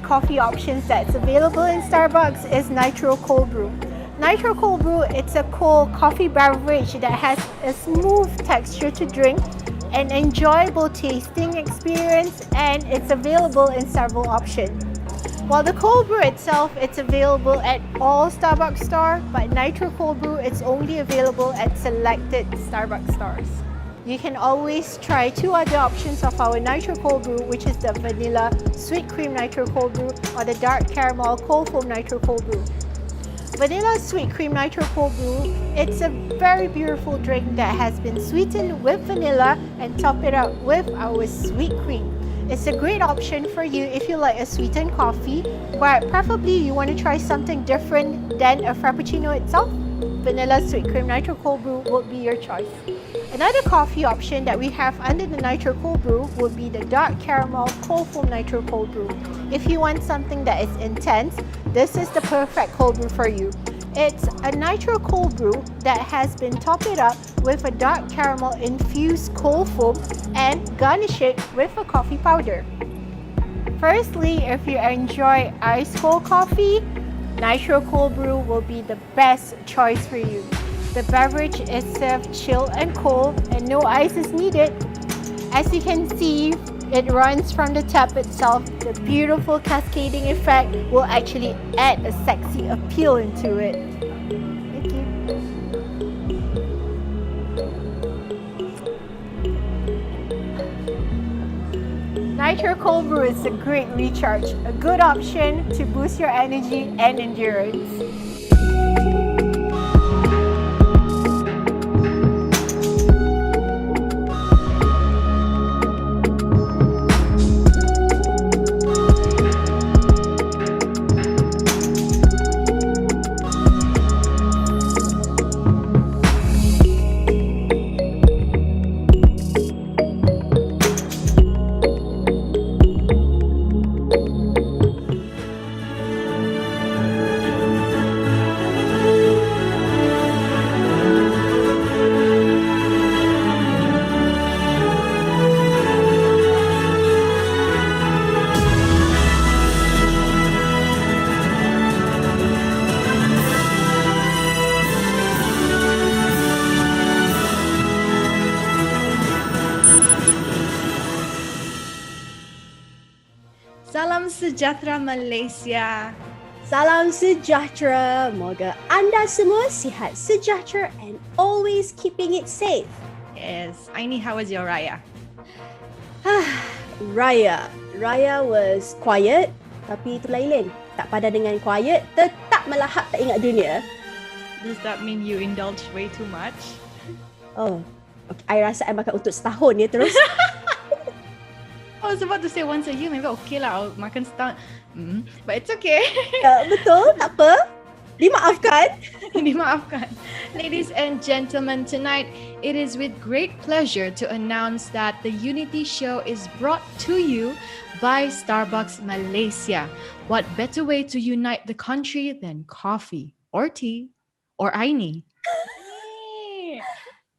coffee options that's available in Starbucks is Nitro Cold Brew. Nitro Cold Brew, it's a cold coffee beverage that has a smooth texture to drink, an enjoyable tasting experience, and it's available in several options. While the cold brew itself, it's available at all Starbucks stores, but Nitro Cold Brew, it's only available at selected Starbucks stores. You can always try two other options of our Nitro Cold Brew, which is the Vanilla Sweet Cream Nitro Cold Brew or the Dark Caramel Cold Foam Nitro Cold Brew. Vanilla Sweet Cream Nitro Cold Brew, it's a very beautiful drink that has been sweetened with vanilla and top it up with our sweet cream. It's a great option for you if you like a sweetened coffee, but preferably you want to try something different than a Frappuccino itself. Vanilla Sweet Cream Nitro Cold Brew would be your choice. Another coffee option that we have under the Nitro Cold Brew would be the Dark Caramel Cold Foam Nitro Cold Brew. If you want something that is intense, this is the perfect cold brew for you. It's a Nitro Cold Brew that has been topped up with a dark caramel infused cold foam and garnish it with a coffee powder. Firstly, if you enjoy ice cold coffee, Nitro Cold Brew will be the best choice for you. The beverage is served chilled and cold and no ice is needed. As you can see, it runs from the tap itself. The beautiful cascading effect will actually add a sexy appeal into it. Thank you. Nitro Cold Brew is a great recharge, a good option to boost your energy and endurance. Salam sejahtera Malaysia. Salam sejahtera. Moga anda semua sihat sejahtera and always keeping it safe. Yes, Aini, how was your Raya? Raya was quiet, tapi itu lain. Tak padan dengan quiet, tetap melahap tak ingat dunia. Does that mean you indulged way too much? Oh, okay. I rasa I makan untuk setahun ya terus. I was about to say once a year, maybe okay lah, I'll makan setahun. But it's okay. Betul, tak apa. Dimaafkan. Dimaafkan. Ladies and gentlemen, tonight it is with great pleasure to announce that the Unity Show is brought to you by Starbucks Malaysia. What better way to unite the country than coffee or tea or Aini?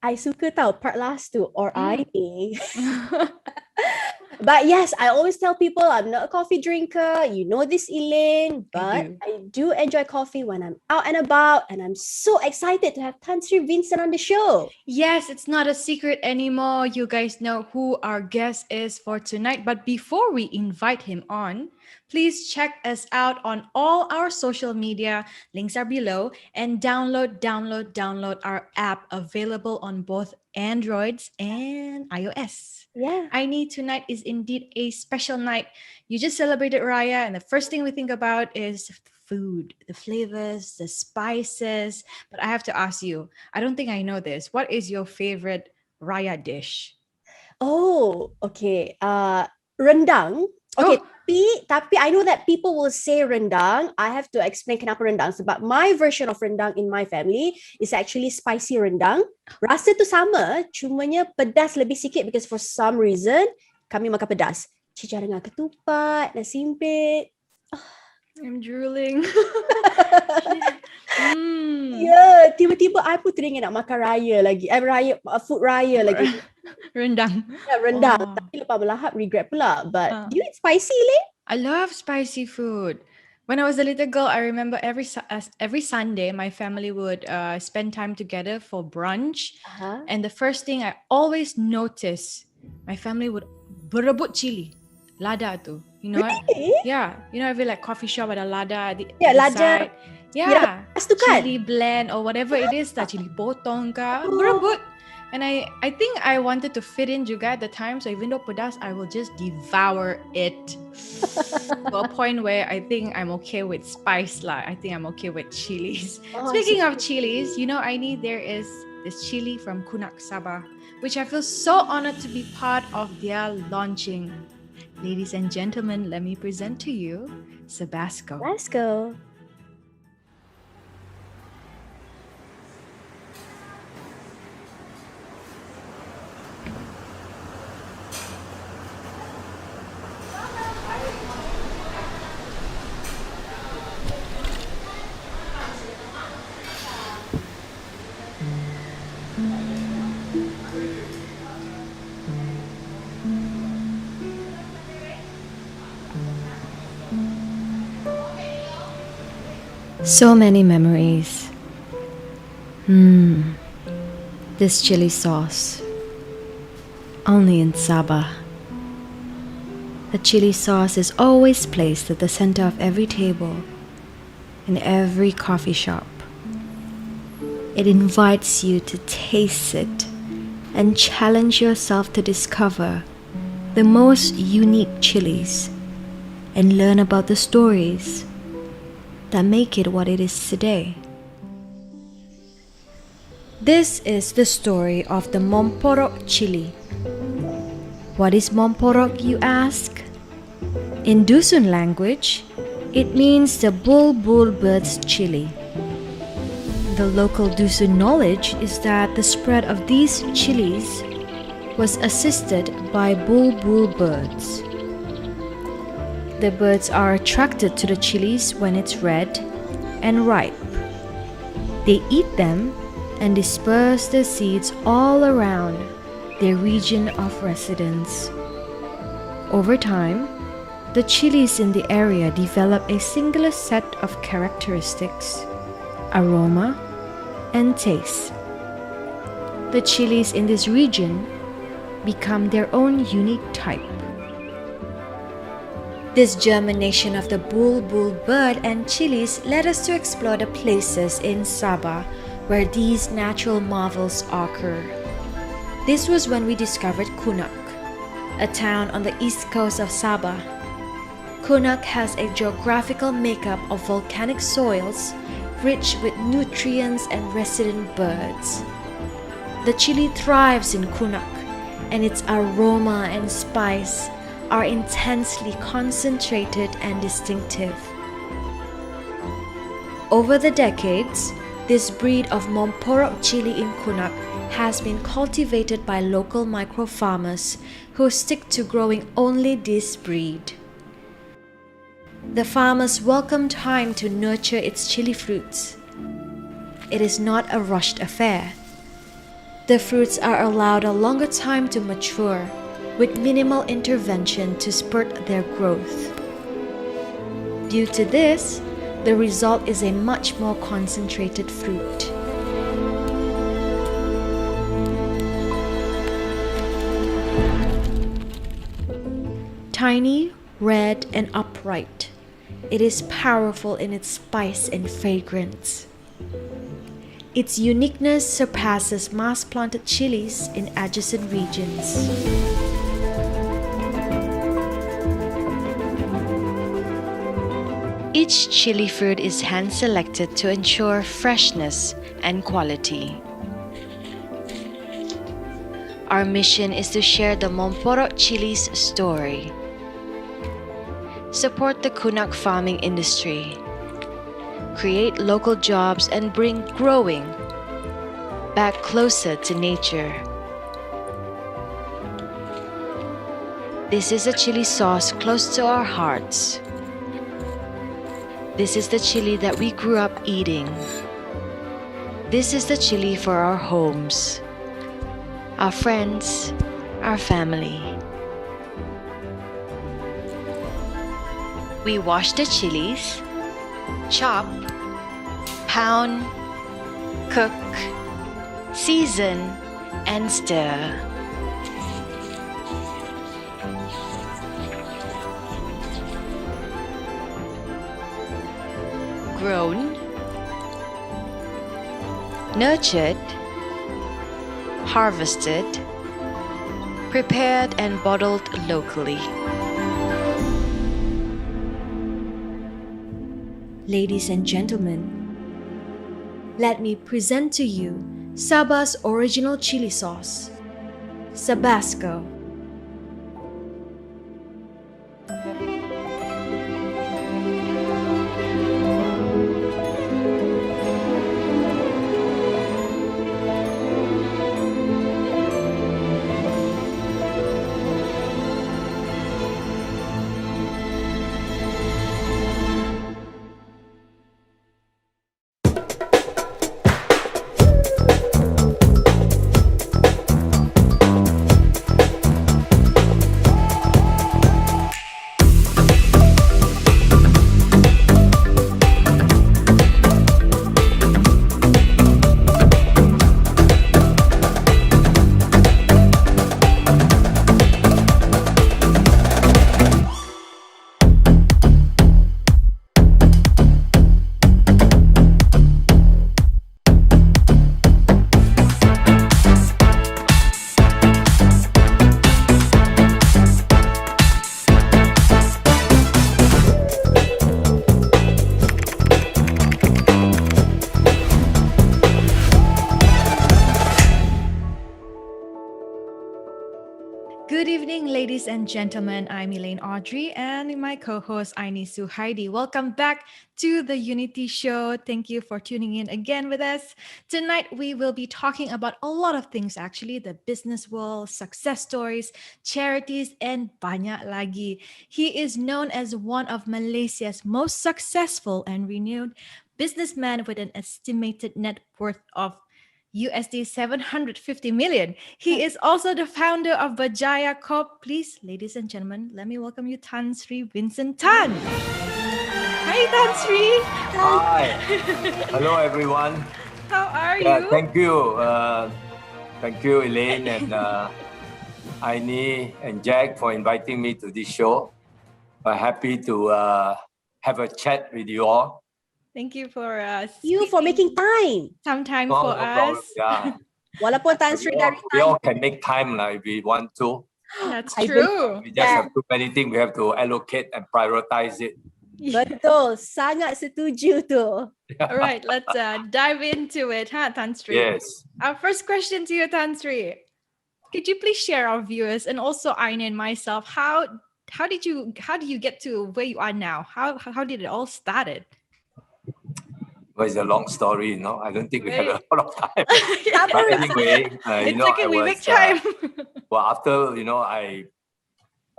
I suka tau part last tu, or I. But yes, I always tell people I'm not a coffee drinker. You know this, Elaine. But I do enjoy coffee when I'm out and about. And I'm so excited to have Tan Sri Vincent on the show. Yes, it's not a secret anymore. You guys know who our guest is for tonight. But before we invite him on, please check us out on all our social media. Links are below. And download our app, available on both Androids and iOS. Yeah. Aini, tonight is indeed a special night. You just celebrated Raya, and the first thing we think about is food, the flavors, the spices. But I have to ask you, I don't think I know this. What is your favorite Raya dish? Oh, okay. Rendang. Okay, tapi I know that people will say rendang. I have to explain kenapa rendang. Sebab my version of rendang in my family is actually spicy rendang. Rasa tu sama, cumanya pedas lebih sikit because for some reason kami makan pedas. Cincang dengan ketupat, nasi impit. I'm drooling. Ya, tiba-tiba I pun teringat nak makan raya lagi. Food raya lagi. Rendang. Ya, rendang. Tapi lepas melahap regret pula. But do you eat spicy, Leh? I love spicy food. When I was a little girl, I remember every Sunday, my family would spend time together for brunch. Uh-huh. And the first thing I always notice, my family would berebut chili, lada tu. You know what? Really? Yeah, you know every like coffee shop ada lada Ya, at the lada. side. Yeah, Lepas tu kan? chili blend or whatever it is, tak chili potong ka, Oh. berebut. And I think I wanted to fit in juga at the time. So even though pedas, I will just devour it to a point where I think I'm okay with spice lah. I think I'm okay with chilies. Oh, Speaking I of chilies, you know, Aini, there is this chili from Kunak Sabah, which I feel so honored to be part of their launching. Ladies and gentlemen, let me present to you Sabasco. Let's go. So many memories. This chili sauce. Only in Sabah. The chili sauce is always placed at the center of every table, in every coffee shop. It invites you to taste it and challenge yourself to discover the most unique chilies and learn about the stories that make it what it is today. This is the story of the Montporo Chile. What is Montporo, you ask? In Dusun language, it means the bulbul bird's chili. The local Dusun knowledge is that the spread of these chilies was assisted by bulbul birds. The birds are attracted to the chilies when it's red and ripe. They eat them and disperse the seeds all around their region of residence. Over time, the chilies in the area develop a singular set of characteristics, aroma, and taste. The chilies in this region become their own unique type. This germination of the bulbul bird and chilies led us to explore the places in Sabah where these natural marvels occur. This was when we discovered Kunak, a town on the east coast of Sabah. Kunak has a geographical makeup of volcanic soils rich with nutrients and resident birds. The chili thrives in Kunak, and its aroma and spice are intensely concentrated and distinctive. Over the decades, this breed of Montporo chili in Kunak has been cultivated by local micro farmers who stick to growing only this breed. The farmers welcome time to nurture its chili fruits. It is not a rushed affair. The fruits are allowed a longer time to mature, with minimal intervention to spurt their growth. Due to this, the result is a much more concentrated fruit. Tiny, red, and upright, it is powerful in its spice and fragrance. Its uniqueness surpasses mass-planted chilies in adjacent regions. Each chili fruit is hand-selected to ensure freshness and quality. Our mission is to share the Montporo chili's story. Support the Kunak farming industry. Create local jobs and bring growing back closer to nature. This is a chili sauce close to our hearts. This is the chili that we grew up eating. This is the chili for our homes, our friends, our family. We wash the chilies, chop, pound, cook, season, and stir. Grown, nurtured, harvested, prepared and bottled locally. Ladies and gentlemen, let me present to you Sabah's original chili sauce, Sabasco. Good evening, ladies and gentlemen. I'm Elaine Audrey and my co-host Aini Suhaidi. Welcome back to the Unity Show. Thank you for tuning in again with us. Tonight, we will be talking about a lot of things actually, the business world, success stories, charities, and banyak lagi. He is known as one of Malaysia's most successful and renowned businessmen with an estimated net worth of USD 750 million. He is also the founder of Berjaya Corp. Please, ladies and gentlemen, let me welcome you, Sri Vincent Tan. Hi, Sri. Hi. Hello, everyone. How are you? Thank you. Thank you, Elaine and Aini and Jack for inviting me to this show. I'm happy to have a chat with you all. Thank you for You for making time. some time No, for no problem. us. Yeah. Walaupun Tan Sri dari We all can make time if we want to. That's I true. We just have too many things. We have to allocate and prioritize it. betul, sangat setuju tu. All right, let's dive into it, huh, Sri? Yes. Our first question to you, Sri. Could you please share our viewers and also Aina and myself how did you get to where you are now? How did it all started? Well, it's a long story, I don't think we have a Right. lot of time. But anyway, It's okay, we make time. well, after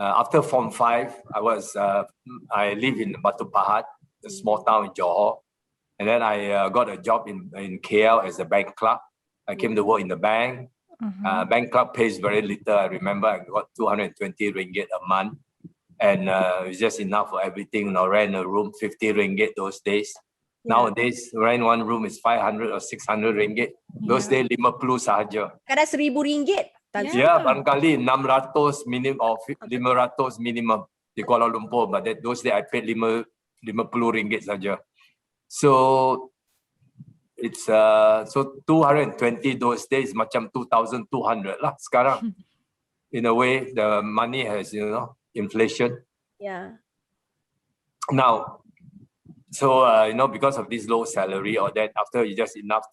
after Form 5, I live in Batu Pahat, a small town in Johor, and then I got a job in KL as a bank clerk. I came to work in the bank. Bank clerk pays very little. I remember I got 220 ringgit a month, and it was just enough for everything. Rent a room 50 ringgit those days. Nowadays, rent one room is 500 or 600 ringgit. Those days, 50 sahaja. Kadang RM1,000. Tan Sri. Yeah, barangkali 600 minimum or 500 minimum di Kuala Lumpur. But those days, I paid 50 ringgit saja. So it's so 220 those days macam 2,200 lah sekarang. In a way, the money has inflation. Yeah. Now, so because of this low salary or that, after you just enough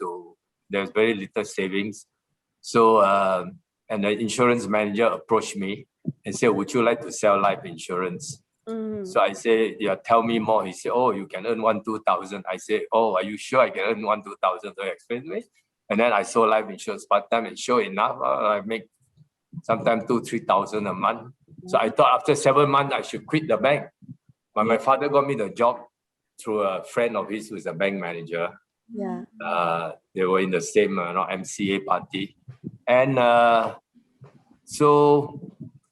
there's very little savings. So and the insurance manager approached me and said, "Would you like to sell life insurance?" So I said, "Yeah, tell me more." He said, "Oh, you can earn 1,000-2,000." I said, "Oh, are you sure I can earn 1,000-2,000?" So he explained to me. And then I sold life insurance part-time, and sure enough, I make sometimes 2,000-3,000 a month. So I thought after 7 months, I should quit the bank. But my father got me the job through a friend of his who's a bank manager. Yeah. They were in the same MCA party. And so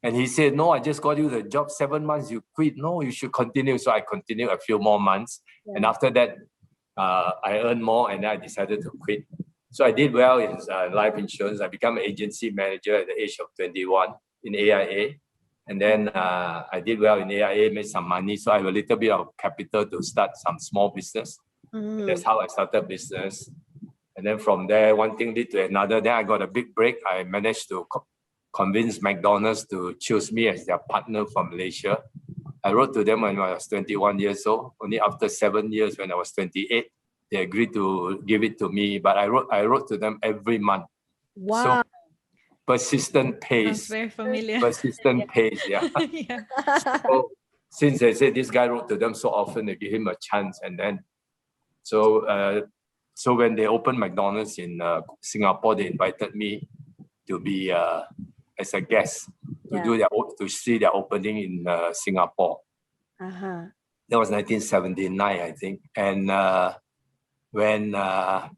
And he said, no, I just got you the job, 7 months, you quit. No, you should continue. So I continued a few more months. And after that, I earned more and I decided to quit. So I did well in life insurance. I became an agency manager at the age of 21 in AIA. And then I did well in AIA, made some money. So I have a little bit of capital to start some small business. That's how I started business. And then from there, one thing led to another. Then I got a big break. I managed to convince McDonald's to choose me as their partner from Malaysia. I wrote to them when I was 21 years old. Only after 7 years, when I was 28, they agreed to give it to me. But I wrote to them every month. Wow. So persistent Sounds pace. very familiar. Persistent pace, yeah. Yeah. So since they said this guy wrote to them so often, they give him a chance. And then, so when they opened McDonald's in Singapore, they invited me to be as a guest to see their opening in Singapore. Uh-huh. That was 1979, I think. And when I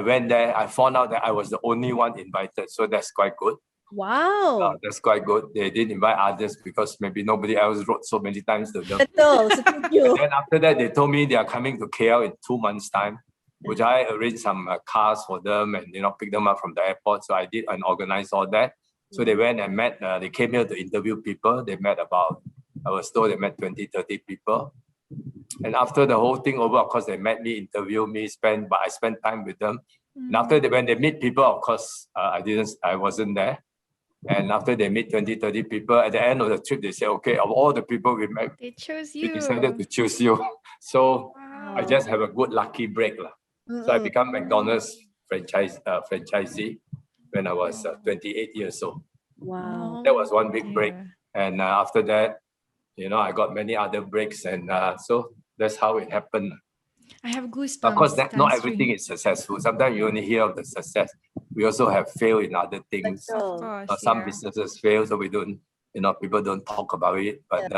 went there, I found out that I was the only one invited. So that's quite good. Wow. That's quite good. They didn't invite others because maybe nobody else wrote so many times to them. Betul, setuju. And then after that, they told me they are coming to KL in 2 months' time, which I arranged some cars for them and pick them up from the airport. So I did and organized all that. So they went and met. They came here to interview people. They met I was told they met 20, 30 people. And after the whole thing over, of course, they met me, interviewed me, but I spent time with them. And after when they meet people, of course, I wasn't there. And after they meet 20, 30 people, at the end of the trip, they say, okay, of all the people we met, They chose we you. decided to choose you. So Wow. I just have a good lucky break. So I became McDonald's franchisee when I was 28 years old. Wow. That was one big break. Yeah. And after that, I got many other breaks. And so that's how it happened. I have goosebumps. Of course, not Tan Sri. everything is successful. Sometimes you only hear of the success. We also have failed in other things. Of course, Some yeah. businesses fail, so we don't, people don't talk about it. But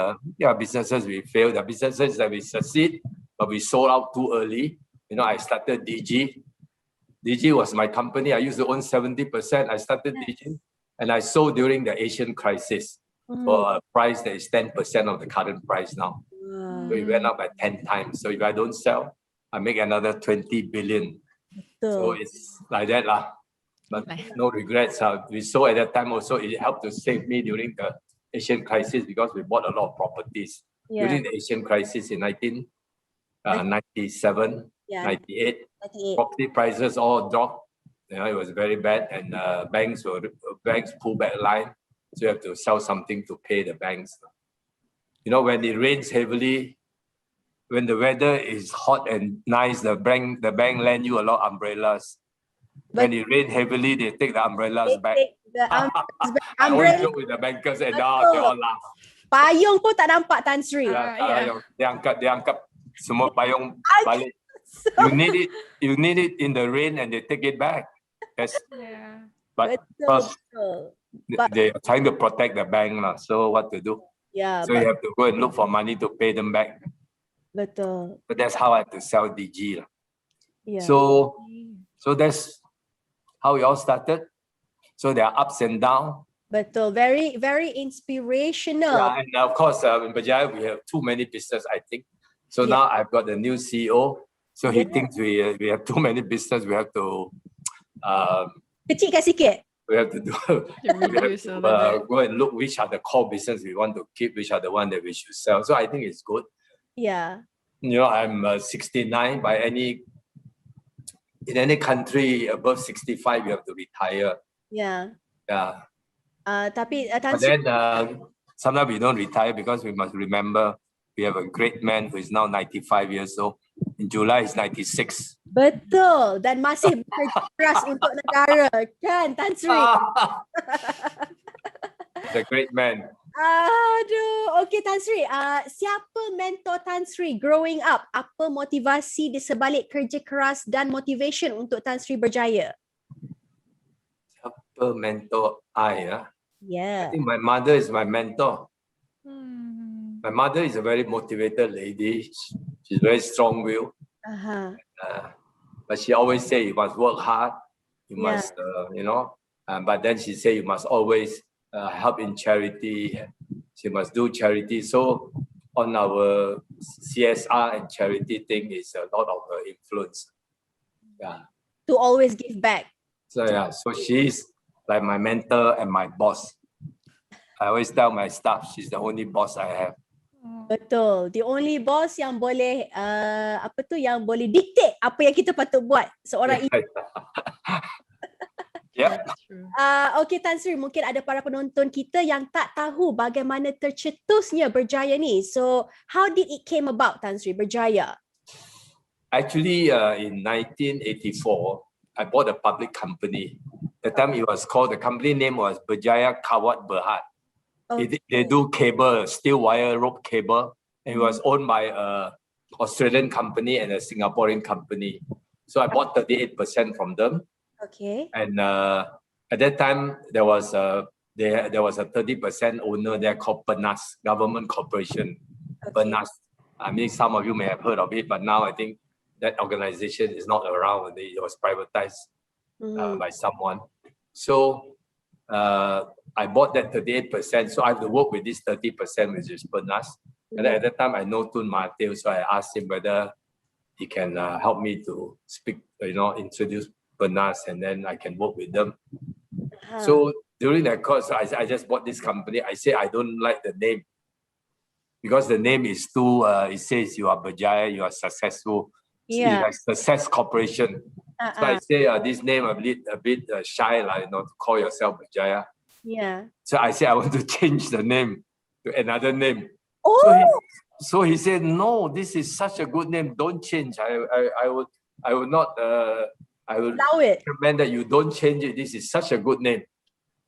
businesses we fail. The businesses that we succeed, but we sold out too early. I started DG. DG was my company. I used to own 70%. I started DG, and I sold during the Asian crisis for a price that is 10% of the current price now. So it went up by 10 times. So if I don't sell, I make another 20 billion. So it's like that lah. But no regrets. We sold at that time also. It helped to save me during the Asian crisis because we bought a lot of properties. During the Asian crisis in 1997, 98, property prices all dropped. It was very bad, and banks pull back line. So you have to sell something to pay the banks. When it rains heavily, when the weather is hot and nice, the bank lend you a lot of umbrellas. When it rains heavily, they take the umbrellas back. I always joke with the bankers and they all laugh. Payung pun tak nampak, Tan Sri. Dia angkat semua payung balik. You need it in the rain and they take it back. But they are trying to protect the bank lah. So what to do? So you have to go and look for money to pay them back. Betul. So that's how I had to sell DG lah. Yeah. So that's how we all started. So there are ups and downs. Betul. Very, very inspirational. Yeah, and of course, in Berjaya, we have too many business, I think. So now I've got the new CEO. So he thinks we have too many business. We have to Kecilkan sikit. we have to go and look which are the core business we want to keep, which are the one that we should sell. So I think it's good. Yeah. I'm 69. In any country above 65, you have to retire. Yeah. Yeah. Tapi Tan But Sri, then sometimes we don't retire because we must remember we have a great man who is now 95 years old. In July, he's 96. betul, dan masih bekerja keras untuk negara, kan Tan Sri? He's a great man. Aduh, okay Tan Sri, siapa mentor Tan Sri growing up? Apa motivasi di sebalik kerja keras dan motivation untuk Tan Sri berjaya? Siapa mentor I? Yeah. I think my mother is my mentor. My mother is a very motivated lady. She's very strong-willed. But she always say you must work hard. You must, but then she say you must always help in charity. She must do charity. So on our CSR and charity thing is a lot of her influence. Yeah. To always give back. So yeah, so she's like my mentor and my boss. I always tell my staff she's the only boss I have. Betul. The only boss yang boleh yang boleh dictate apa yang kita patut buat seorang ibu. Yeah. Okay Tan Sri, mungkin ada para penonton kita yang tak tahu bagaimana tercetusnya Berjaya ni. So how did it came about, Tan Sri, Berjaya? Actually, in 1984, I bought a public company. The time it was called, the company name was Berjaya Corporation Berhad. They do cable, steel wire rope cable, and it was owned by an Australian company and a Singaporean company. So I bought 38% from them. Okay. And at that time, there was a 30% owner there called Bernas, Government Corporation Berhad. I mean, some of you may have heard of it, but now I think that organization is not around. It was privatized by someone. So I bought that 38%. So I have to work with this 30%, which is Bernas. And at that time, I know Tun Mahathir, so I asked him whether he can help me to speak, introduce Bernas, and then I can work with them. So during that course, I just bought this company. I say I don't like the name because the name is too, it says you are Berjaya, you are successful. Yeah. It's like Success Corporation. So I say this name a bit shy, to call yourself Berjaya. Yeah. So I say I want to change the name to another name. Oh. So he said, no, this is such a good name. Don't change. I would not. I would allow it. recommend that you don't change it. This is such a good name.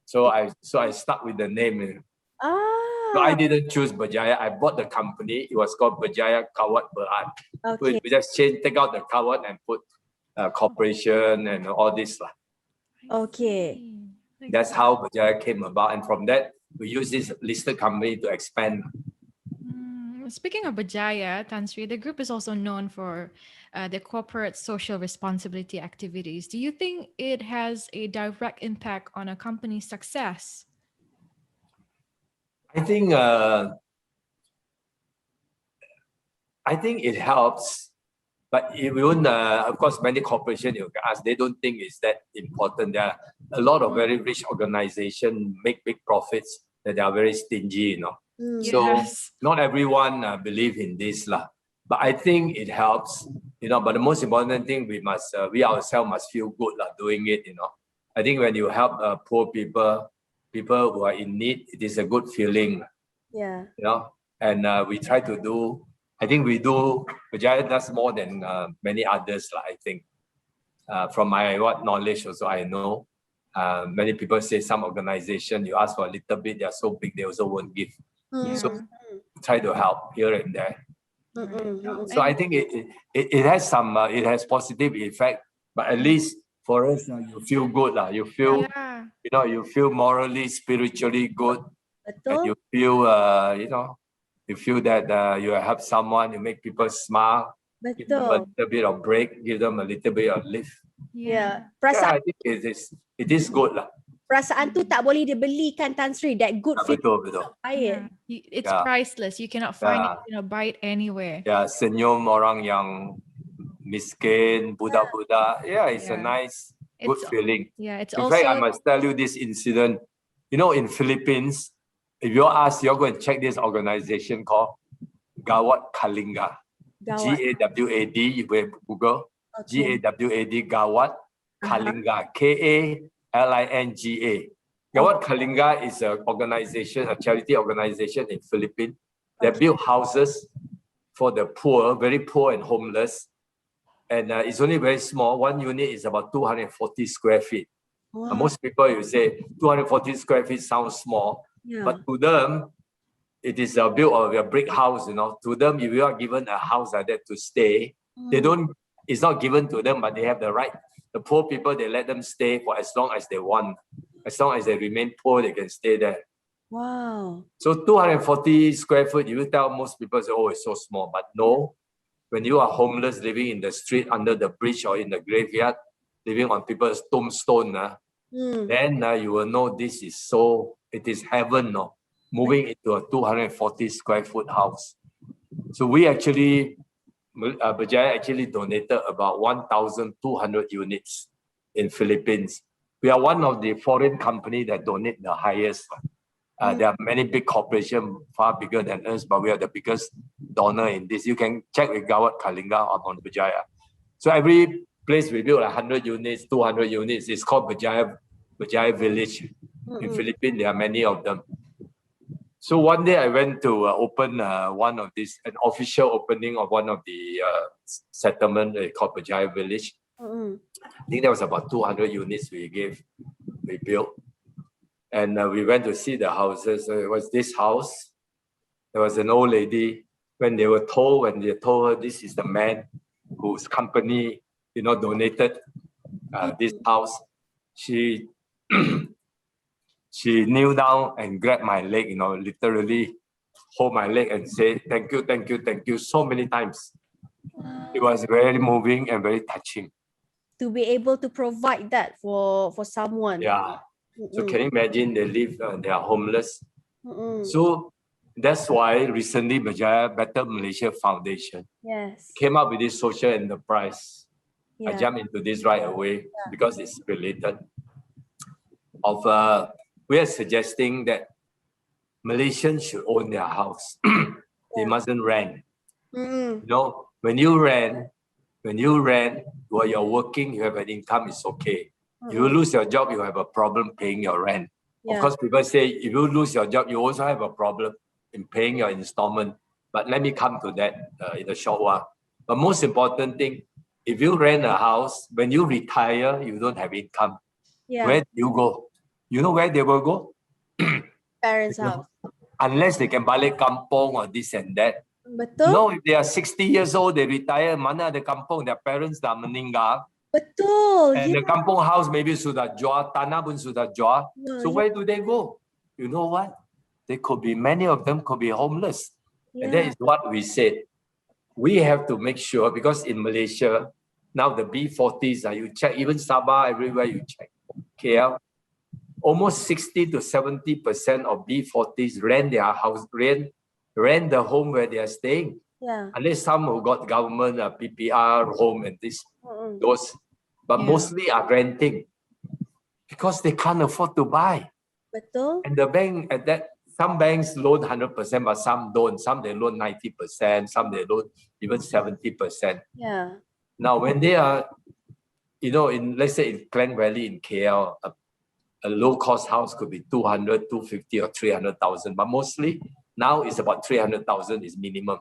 So I stuck with the name. So I didn't choose Berjaya. I bought the company. It was called Berjaya Corporation Berhad. Okay. So we just take out the Kawat and put corporation and all this. Okay. That's how Berjaya came about. And from that, we use this listed company to expand. Speaking of Berjaya, Tan Sri, the group is also known for their corporate social responsibility activities. Do you think it has a direct impact on a company's success? I think it helps, but it won't. Of course, many corporations you can ask, they don't think it's that important. There are a lot of very rich organizations make big profits that they are very stingy, So not everyone believe in this lah. But I think it helps, But the most important thing, we ourselves must feel good lah doing it, I think when you help poor people who are in need, it is a good feeling. Yeah. And we try to do. I think we do. Berjaya does more than many others lah. I think from my knowledge also, I know many people say some organization you ask for a little bit, they are so big they also won't give. So try to help here and there. So I think it has some it has positive effect, but at least for us you feel good lah. You feel you feel morally, spiritually good, and you feel you feel that you help someone, you make people smile, give them a little bit of break, give them a little bit of lift. Yeah. I think it is good lah. Perasaan tu tak boleh dibelikan, Tan Sri. That good feeling. Betul. It's priceless. You cannot find it, buy it anywhere. Senyum orang yang miskin, budak-budak. It's a nice, good feeling. It's in also. fact, I must tell you this incident. In Philippines, if you ask, you're going to check this organization called Gawad Kalinga. GAWAD. You will Google. GAWAD Gawad Kalinga. KALINGA. Gawad Kalinga is an organization, a charity organization in Philippines that build houses for the poor, very poor and homeless. And it's only very small. One unit is about 240 square feet. Most people, you say 240 square feet sounds small, but to them, it is a built of a brick house. To them, if you are given a house like that to stay, they don't. It's not given to them, but they have the right. The poor people, they let them stay for as long as they want. As long as they remain poor, they can stay there. Wow. So 240 square foot, you will tell most people, say, oh, it's so small. But no, when you are homeless, living in the street, under the bridge or in the graveyard, living on people's tombstone, then you will know this is so it is heaven, no? Moving into a 240 square foot house. So we actually, Berjaya actually donated about 1,200 units in Philippines. We are one of the foreign company that donate the highest. There are many big corporations far bigger than us, but we are the biggest donor in this. You can check with Gawat Kalinga on Berjaya. So every place we build 100 units, 200 units. It's called Berjaya Village. In Philippines, there are many of them. So one day I went to open one of these, an official opening of one of the settlement called Berjaya Village. I think there was about 200 units we built. And we went to see the houses. It was this house. There was an old lady. When they told her this is the man whose company, donated this house, she kneeled down and grabbed my leg, literally hold my leg and say, thank you, thank you, thank you, so many times. It was very moving and very touching. To be able to provide that for someone. Yeah. So can you imagine they are homeless? So that's why recently Berjaya Better Malaysia Foundation came up with this social enterprise. I jumped into this right away because it's related. We are suggesting that Malaysians should own their house. They mustn't rent. When you rent, while you're working, you have an income, it's okay. You lose your job, you have a problem paying your rent. Of course, people say, if you lose your job, you also have a problem in paying your installment. But let me come to that in a short while. But most important thing, if you rent a house, when you retire, you don't have income. Where do you go? You know where they will go? Parents' house. Unless they can balik kampong or this and that. Betul. No, if they are 60 years old, they retire, mana ada kampung, their parents dah meninggal. Betul. And the kampung house maybe sudah jual, tanah pun sudah jual. So where do they go? You know what? Many of them could be homeless. And that is what we said. We have to make sure, because in Malaysia, now the B40s, you check, even Sabah, everywhere you check. KL, almost 60 to 70% of B40s rent their house, rent the home where they are staying. Unless some who got government PPR home and those, but mostly are renting because they can't afford to buy. Betul. And the bank some banks loan 100%, but some don't. Some they loan 90%, some they loan even 70%. Now when they are, let's say in Klang Valley in KL, a low-cost house could be 200, 250 or 300,000, but mostly now it's about 300,000 is minimum.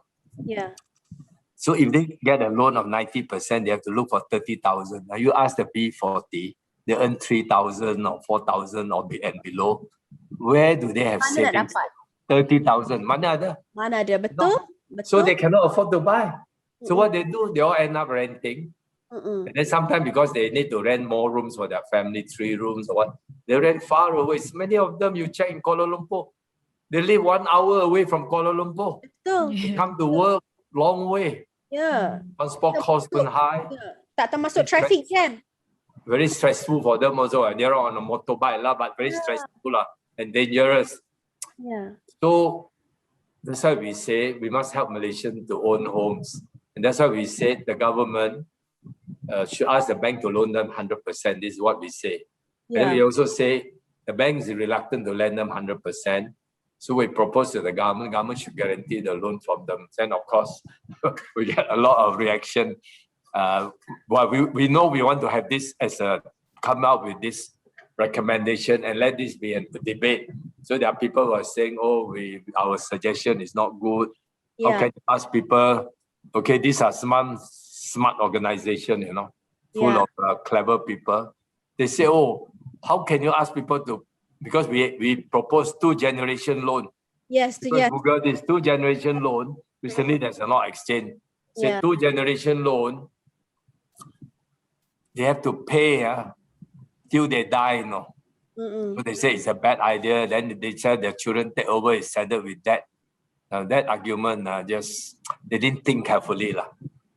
So if they get a loan of 90%, they have to look for 30,000. Now you ask the B40, they earn 3,000 or 4,000 or and below. Where do they have savings? 30,000. Mana ada? Mana ada, betul? Betul. So they cannot afford to buy. So what they do, they all end up renting. And then sometimes because they need to rent more rooms for their family, 3 rooms or what, they rent far away. Many of them you check in Kuala Lumpur, they live 1 hour away from Kuala Lumpur. They come to work long way. Transport costs pun high. Tak termasuk traffic jam. Very stressful for them also. And they're on a motorbike lah, but very stressful lah and dangerous. So that's why we say we must help Malaysians to own homes. And that's why we said the government should ask the bank to loan them 100%. This is what we say. And we also say the bank is reluctant to lend them 100%. So we propose to the government should guarantee the loan from them. Then of course, we get a lot of reaction. We know we want to have this come out with this recommendation and let this be a debate. So there are people who are saying, our suggestion is not good. How can you ask people, okay, these are smart organization, full of clever people. They say, how can you ask people to, because we propose 2-generation loan. Google this 2-generation loan. Recently, there's a lot of exchange. Say 2-generation loan, they have to pay till they die, So they say it's a bad idea. Then they say their children take over, is saddled with that. That argument, they didn't think carefully.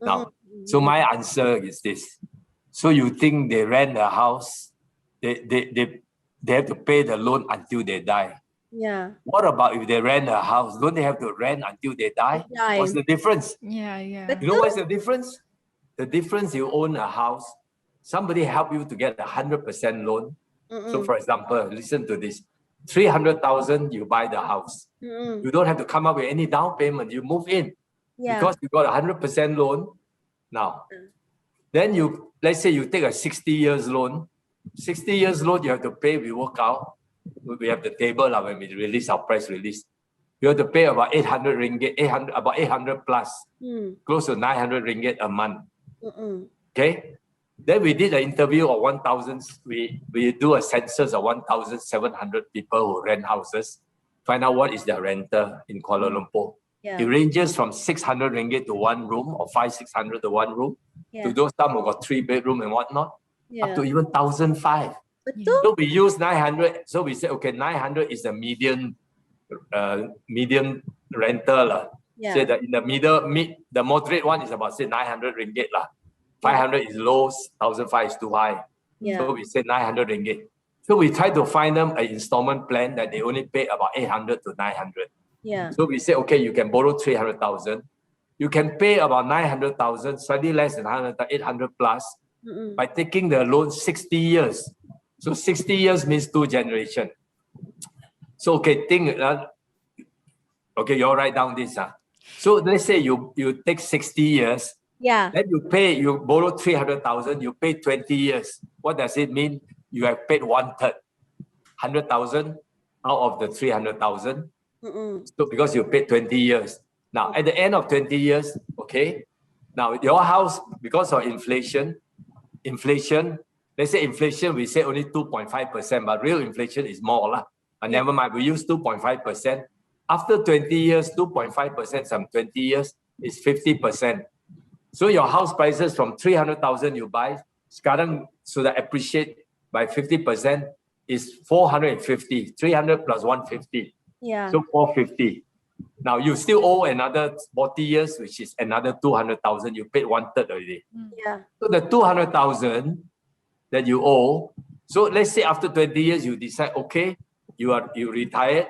Now, so my answer is this. So you think they rent a house, they have to pay the loan until they die. Yeah. What about if they rent a house? Don't they have to rent until they die? Die. What's the difference? Yeah, yeah. But- You know what's the difference? The difference, you own a house, somebody help you to get 100% loan. So for example, listen to this, 300,000, you buy the house. You don't have to come up with any down payment. You move in Yeah. because you got 100% loan. Now, then let's say you take a 60 years loan. 60 years loan, you have to pay, we work out. We have the table when we release our press release. You have to pay about 800 ringgit, about 800 plus, close to 900 ringgit a month. Okay? Then we did an interview of 1,000, we do a census of 1,700 people who rent houses, find out what is their renter in Kuala Lumpur. Yeah. It ranges from 600 ringgit to one room or 500-600 to one room, to those some who got 3-bedroom and whatnot, up to even 1,500. Betul. So we use 900. So we say, okay, 900 is the median rental. Yeah. Say that in the the moderate one is about say 900 ringgit. 500 is low, 1,500 is too high. Yeah. So we say 900 ringgit. So we try to find them an installment plan that they only pay about 800 to 900. Yeah. So we say, okay, you can borrow 300,000. You can pay about 900,000, slightly less than 800 plus, by taking the loan 60 years. So 60 years means 2 generations. So okay, okay, you write down this. So let's say you take 60 years, Yeah. then you borrow 300,000, you pay 20 years. What does it mean? You have paid 1/3, 100,000 out of the 300,000. So because you paid 20 years. Now, at the end of 20 years, okay, now your house, because of inflation, let's say inflation, we say only 2.5%, but real inflation is more. And never mind, we use 2.5%. After 20 years, 2.5% some 20 years is 50%. So your house prices from 300,000 you buy, sekarang sudah appreciate by 50% is 450, 300 plus 150. Yeah. So 450. Now you still owe another 40 years, which is another 200,000. You paid 1/3 already. Yeah. So the 200,000 that you owe. So let's say after 20 years, you decide, okay, you retired.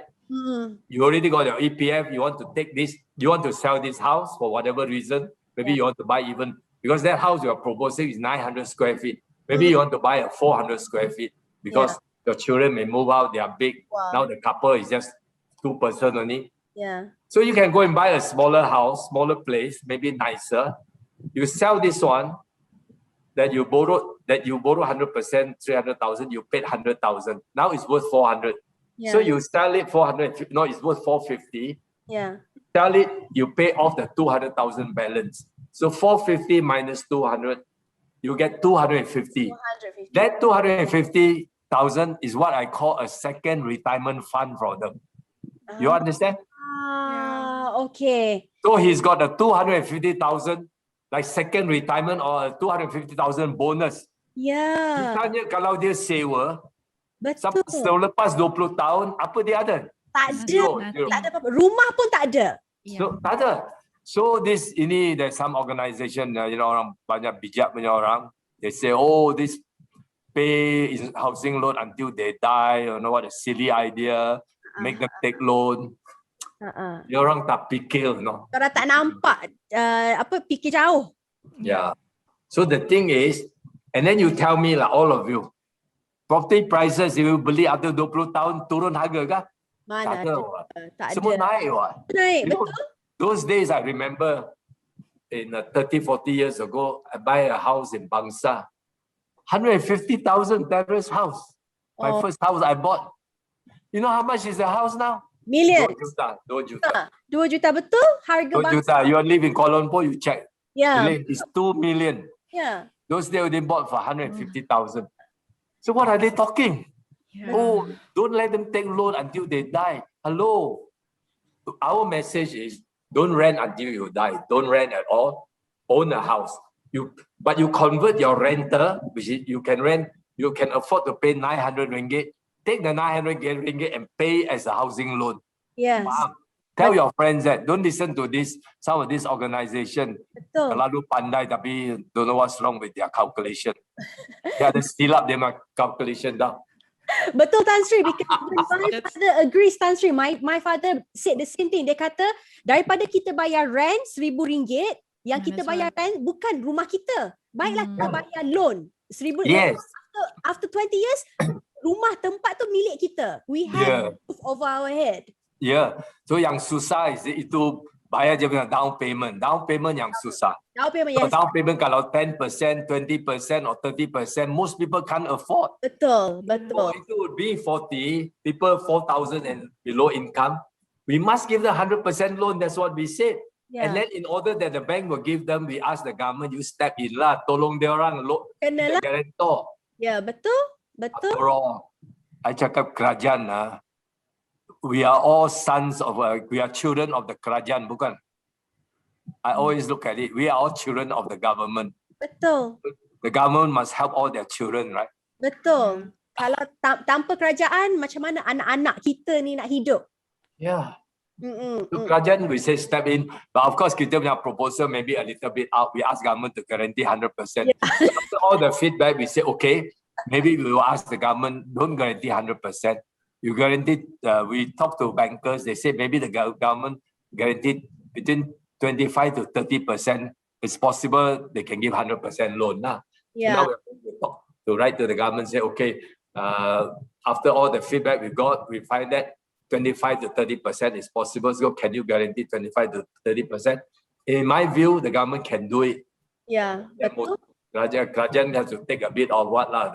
You already got your EPF. You want to take this. You want to sell this house for whatever reason. Maybe you want to buy even because that house you are proposing is 900 square feet. Maybe you want to buy a 400 square feet because your children may move out. They are big. Wow. Now the couple is just 2 person only. Yeah. So you can go and buy a smaller house, smaller place, maybe nicer. You sell this one that you borrow 100%, 300,000, you paid 100,000. Now it's worth 400. Yeah. So you sell it 400, no, it's worth 450. Yeah. Sell it, you pay off the 200,000 balance. So 450 minus 200, you get 250. 250. That 250,000 is what I call a second retirement fund for them. You understand? Okay. So he's got a 250,000 like second retirement or a 250,000 bonus. Yeah. Misalnya kalau dia sewa, Betul. selepas 20 tahun, apa dia ada? Tak ada. Zero. Tak ada apa-apa. Rumah pun tak ada. So, tak ada. So there's some organization, orang banyak bijak punya orang. They say, oh, this pay is housing loan until they die. You know what a silly idea. Make them take loan. Dia orang tak fikir, no. Kalau tak nampak fikir jauh. Yeah. So the thing is, and then you tell me lah, all of you, property prices, if you beli after 20 tahun, turun harga kah? Mana Tak ada. ada. Tak Semua ada. naik. Naik, You know, betul. those days I remember in 30, 40 years ago, I buy a house in Bangsa. 150,000 terrace house. My first house I bought. You know how much is the house now? Million. 2 juta. 2 juta. 2 juta betul harga 2 juta. You live in Kuala Lumpur, you check. Yeah. It's 2 million. Yeah. Those days they bought for 150,000. So what are they talking? Yeah. Oh, don't let them take loan until they die. Hello. Our message is don't rent until you die. Don't rent at all. Own a house. But you convert your renter, which is you can rent, you can afford to pay 900 ringgit. Take the 900 ringgit and pay as a housing loan. Yes. Faham? Tell your friends that. Don't listen to some of this organization. Betul. Terlalu pandai tapi don't know what's wrong with their calculation. They ada silap dia calculation dah. Betul Tan Sri, because when my father agrees Tan Sri, my father said the same thing. Dia kata daripada kita bayar rent RM1,000, yang kita That's bayar rent bukan rumah kita. Baiklah kita bayar loan RM1,000. Yes. After 20 years, rumah tempat tu milik kita. We have roof over our head. Yeah. So yang susah is itu bayar je punya down payment. Down payment yang susah. Down payment, So yes. down payment kalau 10%, 20% or 30%, most people can't afford. Betul, So betul. it would be 40, people 4,000 and below income. We must give the 100% loan. That's what we said. Yeah. And then in order that the bank will give them, we ask the government, you step in lah, tolong dia orang Kenalah. guarantor. Ya, betul, betul. After all, I cakap kerajaan we are all sons of, we are children of the kerajaan, bukan? I always look at it. We are all children of the government. Betul, The government must help all their children, right? betul. Kalau tanpa kerajaan, macam mana anak-anak kita ni nak hidup? Yeah. So kerajaan, we say step in, but of course kita punya proposal maybe a little bit out. We ask government to guarantee 100%. After all the feedback, we say okay, maybe we will ask the government, don't guarantee 100%. You guarantee. We talk to bankers. They say maybe the government guaranteed between 25 to 30%. It's possible they can give 100% loan now. Yeah. Now we have to talk to write to the government, say okay. After all the feedback we got, we find that 25 to 30% is possible. So can you guarantee 25 to 30%? In my view, the government can do it. Ya, betul. Kerajaan has to take a bit of what lah.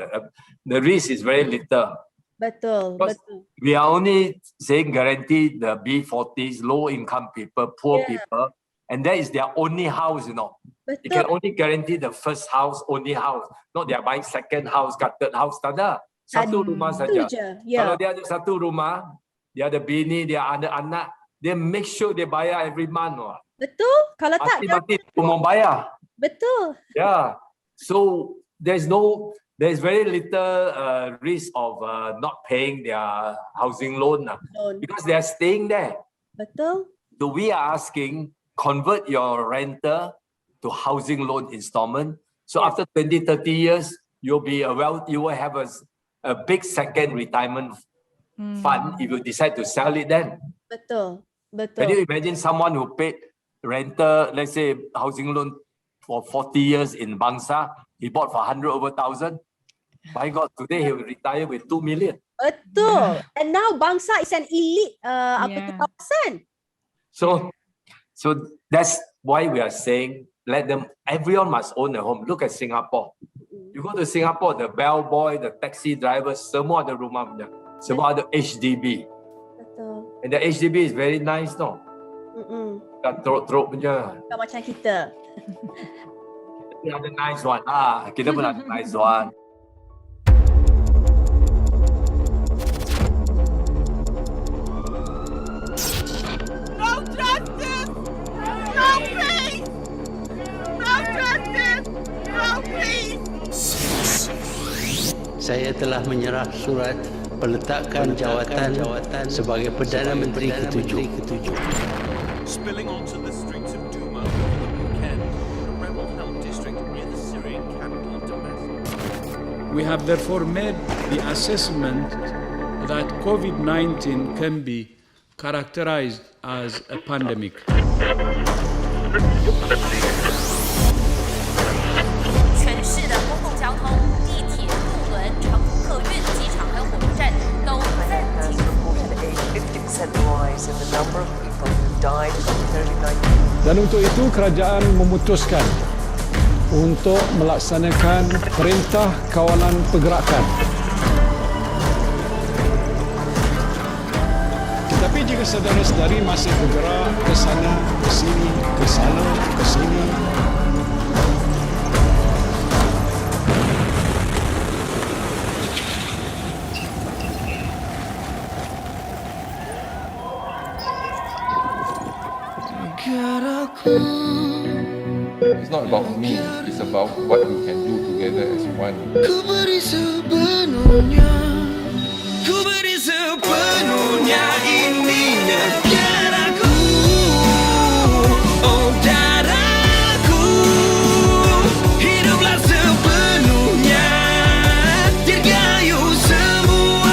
The risk is very little. Betul, Because betul. we are only saying guarantee the B40s, low income people, poor people, and that is their only house, you know. You can Betul. only guarantee the first house, only house. Not they are buying second house, third house, tak ada. Satu rumah Itu saja. je. Kalau Ya, dia ada satu rumah, dia ada bini, dia ada anak, dia make sure dia bayar every month. Wah. betul. Kalau tak, Mati-mati dia mau bayar. betul. Yeah. So there's very little risk of not paying their housing loan Loan. because they are staying there. Betul. So we are asking, convert your rental to housing loan installment. So after 20, 30 years, you will have a big second retirement fund if you decide to sell it then. Betul. Can you Betul. imagine someone who paid rental, let's say housing loan for 40 years in Bangsa, he bought for 100 over 1,000. My God, today he will retire with 2 million. Betul. And now Bangsa is an elite Yeah. kawasan. So that's why we are saying everyone must own a home. Look at Singapore. You go to Singapore, the bellboy, the taxi driver, semua ada rumah punya. Semua ada HDB. Betul. And the HDB is very nice, no? Tak teruk-teruk punya. Bukan macam kita. Kita ada nice one. Kita pun ada nice one. No justice! No peace! No justice! No peace! Saya telah menyerah surat peletakan jawatan sebagai Perdana Menteri ketujuh. Spilling onto the streets of Duma over the weekend, the rebel-held district near the Syrian capital Damascus. We have therefore made the assessment that COVID-19 can be characterized as a pandemic. 全市的公共交通、地铁、渡轮、乘客运机场还有火车站都暂停。 reported a 50% rise in the number of people who died of COVID-19. Dan untuk itu kerajaan memutuskan untuk melaksanakan perintah kawalan pergerakan. Tetapi jika saudara-saudari masih bergerak ke sana, ke sini, ke sana, ke sini, It's not about me, it's about what we can do together as one. Ku beri sepenuhnya ininya darahku, oh darahku, hiduplah sepenuhnya, dirgayu semua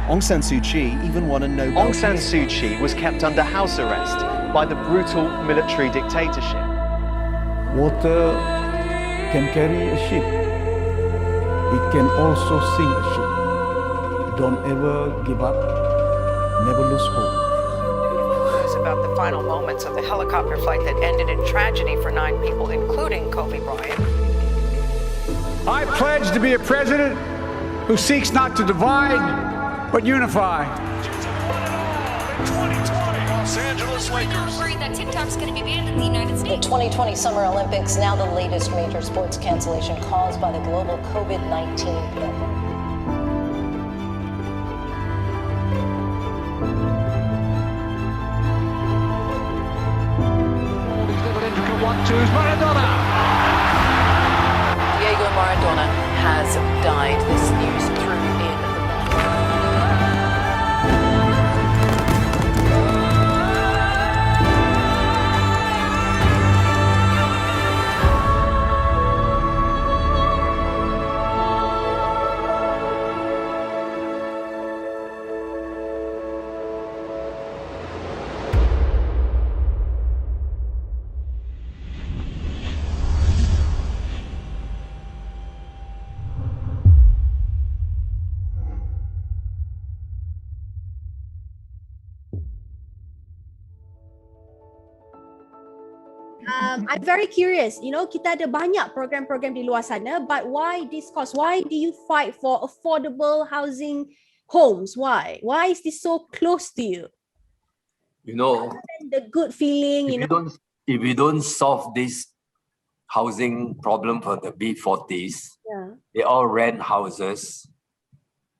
Aung San Suu Kyi even won a Nobel. Aung San Suu Kyi was kept under house arrest by the brutal military dictatorship. Water can carry a ship. It can also sink a ship. Don't ever give up. Never lose hope. News about the final moments of the helicopter flight that ended in tragedy for 9 people, including Kobe Bryant. I pledge to be a president who seeks not to divide, but unify. Los Angeles Lakers. Worried that TikTok's going to be banned in the United States. The 2020 Summer Olympics, now the latest major sports cancellation caused by the global COVID-19 pandemic. Diego Maradona has died. This news threw in the I'm very curious. You know, kita ada banyak program-program di luar sana, but why this cause? Why do you fight for affordable housing homes? Why? Why is this so close to you? You know, The good feeling, you know. if we don't solve this housing problem for the B40s, Yeah. they all rent houses.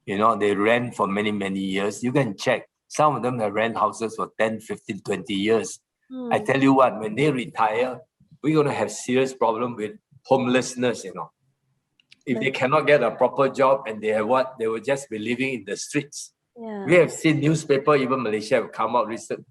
You know, they rent for many, many years. You can check. Some of them have rent houses for 10, 15, 20 years. I tell you what, when they retire, we're going to have serious problem with homelessness, you know. If they cannot get a proper job and they have what, they will just be living in the streets. Yeah. We have seen newspaper, even Malaysia have come out recent,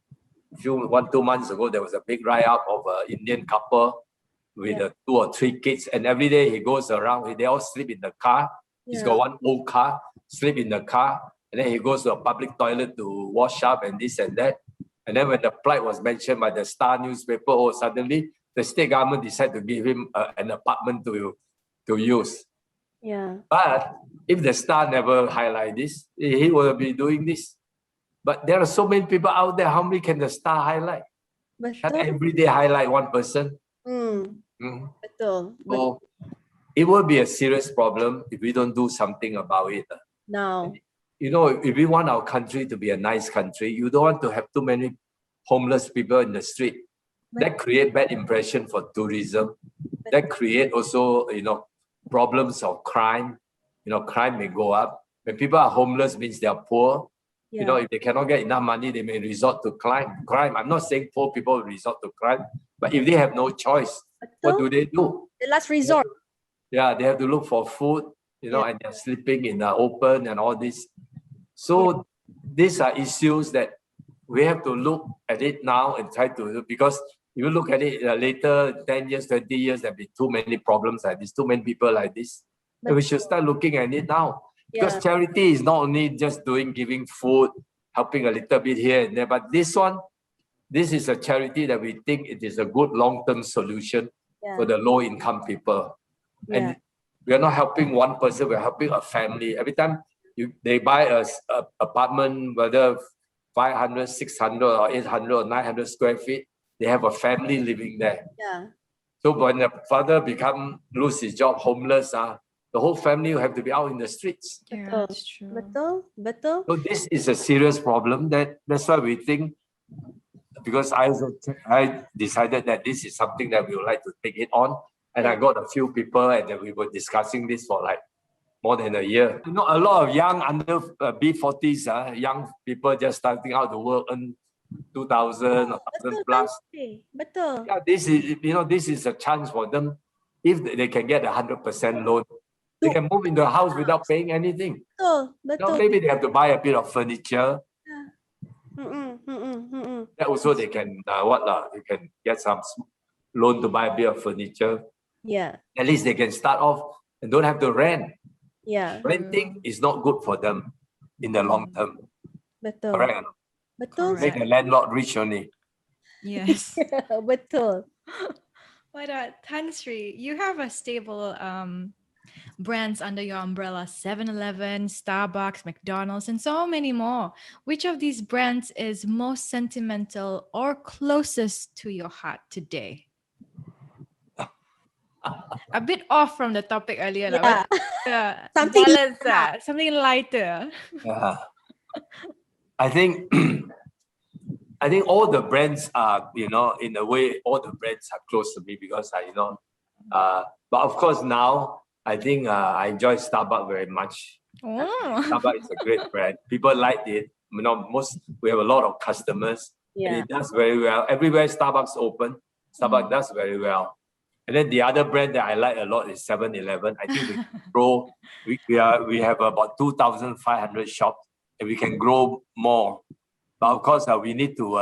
2 months ago, there was a big write-up of an Indian couple with 2 or 3 kids, and every day he goes around, they all sleep in the car. He's got one old car, sleep in the car, and then he goes to a public toilet to wash up and this and that. And then when the plight was mentioned by the Star newspaper, suddenly the state government decided to give him an apartment to use. Yeah. But if the Star never highlight this, he will be doing this. But there are so many people out there, how many can the Star highlight? Can every day highlight one person? Betul. So it will be a serious problem if we don't do something about it. No. You know, if we want our country to be a nice country, you don't want to have too many homeless people in the street. That create bad impression for tourism. That create also, you know, problems of crime. You know, crime may go up. When people are homeless means they are poor. Yeah. You know, if they cannot get enough money, they may resort to crime. I'm not saying poor people resort to crime, but if they have no choice, what do they do? The last resort. Yeah, they have to look for food, you know, and they're sleeping in the open and all this. So these are issues that we have to look at it now and try to, because if you look at it later, 10 years, 20 years, there'll be too many problems like this, too many people like this. And we should start looking at it now. Because charity is not only just giving food, helping a little bit here and there, but this is a charity that we think it is a good long-term solution for the low-income people. And we are not helping one person, we're helping a family. Every time they buy a apartment, whether 500, 600 or 800 or 900 square feet, they have a family living there. Yeah. So when the father lose his job, homeless, the whole family will have to be out in the streets. Yeah, that's true. Betul. So this is a serious problem. That's why we think, because I decided that this is something that we would like to take it on. And I got a few people and then we were discussing this for like more than a year. You know, a lot of young under B40s, young people just starting out to work, earn 2,000 or 1,000 plus. Betul. Yeah, this is a chance for them. If they can get 100% loan, they can move into a house without paying anything. Betul. You know, maybe they have to buy a bit of furniture. That also they can they can get some loan to buy a bit of furniture. Yeah. At least they can start off and don't have to rent. Yeah. Renting is not good for them. in the long term. Betul. Correct or not? Betul. Make the landlord rich only. Yes. Betul. But Tan Sri, you have a stable brands under your umbrella: 7-Eleven, Starbucks, McDonald's, and so many more. Which of these brands is most sentimental or closest to your heart today? A bit off from the topic earlier, Yeah. but Something balance, lighter. something lighter. Yeah. I think I think all the brands are, you know, in a way, all the brands are close to me because but of course now I think I enjoy Starbucks very much. Oh. Starbucks is a great brand. People like it. You know, we have a lot of customers. And Yeah. it does very well. Everywhere Starbucks open, Starbucks does very well. And then the other brand that I like a lot is 7-Eleven. I think we can grow. We have about 2,500 shops, and we can grow more. But of course, we need to.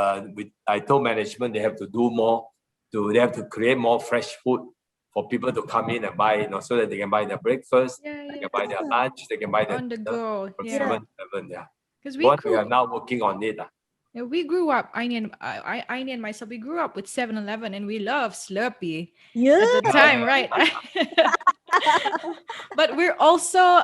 I told management they have to do more. They have to create more fresh food for people to come in and buy. You know, so that they can buy their breakfast, they can buy their lunch, they can buy their On the dinner go. from Yeah. 7-Eleven. Yeah. Because We are now working on it. Yeah, we grew up, Aini and myself, we grew up with 7-Eleven and we love Slurpee at the time, right? But we're also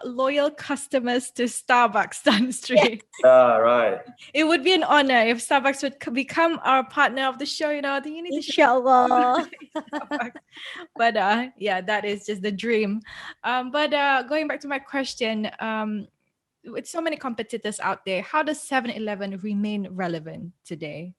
loyal customers to Starbucks, Tan Sri. Yeah, right. It would be an honor if Starbucks would become our partner of the show, you know. I think you need to Inshallah. But yeah, that is just the dream. But going back to my question, with so many competitors out there, how does 7-Eleven remain relevant today?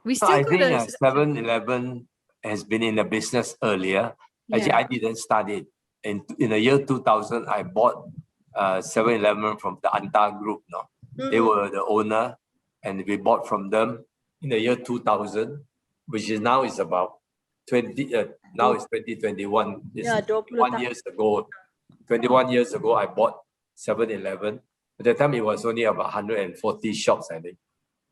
We still I think 7-Eleven has been in the business earlier. Actually, I didn't start it. In the year 2000, I bought 7-Eleven from the Anta Group. No? They were the owner, and we bought from them in the year 2000, which is now is about 20. Now it's 2021. It's 21 years ago. 21 years ago, I bought 7-Eleven. At the time, it was only about 140 shops, I think.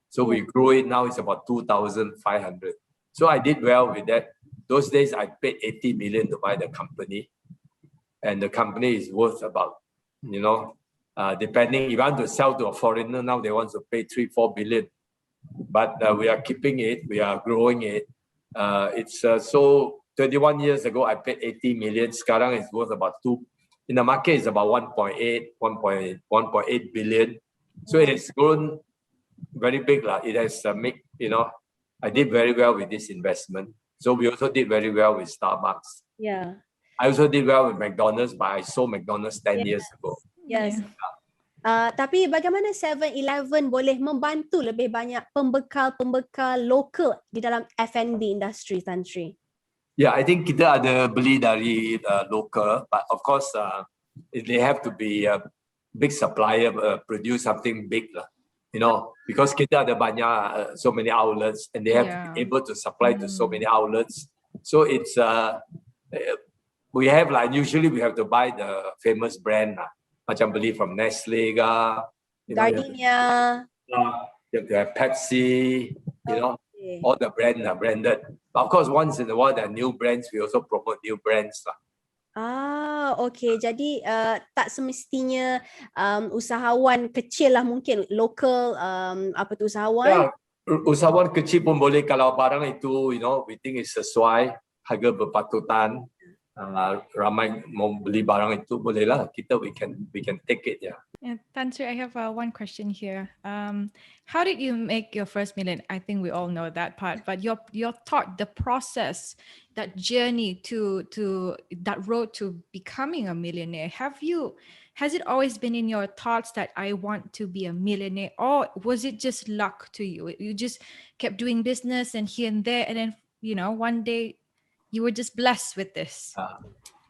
So we grew it. Now it's about 2,500. So I did well with that. Those days, I paid 80 million to buy the company. And the company is worth about, you know, depending, if you want to sell to a foreigner now, they want to pay 3-4 billion. But we are keeping it. We are growing it. So 21 years ago, I paid 80 million. Sekarang it's worth about in the market, it's about 1.8 billion. So it has grown very big. It has I did very well with this investment. So we also did very well with Starbucks. Yeah. I also did well with McDonald's, but I sold McDonald's 10 years ago. Yes. Tapi bagaimana 7-Eleven boleh membantu lebih banyak pembekal-pembekal lokal di dalam F&B industry, Tan Sri? Yeah, I think kita ada beli dari local, but of course, they have to be a big supplier, produce something big, you know, because kita ada banyak, so many outlets, and they have to be able to supply to so many outlets. So it's we have usually we have to buy the famous brand, macam beli from Nestle, Gardenia. You have to have Pepsi, you know. All the brand are branded. But of course, once in a while, there are new brands. We also promote new brands. Okay. Jadi tak semestinya usahawan kecil lah mungkin local usahawan. Yeah, usahawan kecil pun boleh kalau barang itu, you know, we think is sesuai harga berpatutan. Ramai mau beli barang itu bolehlah kita we can take it. Yeah, Tan Sri, I have one question here. How did you make your first million? I think we all know that part, but your thought, the process, that journey to that road to becoming a millionaire, has it always been in your thoughts that I want to be a millionaire, or was it just luck to you? You just kept doing business and here and there, and then, you know, one day you were just blessed with this?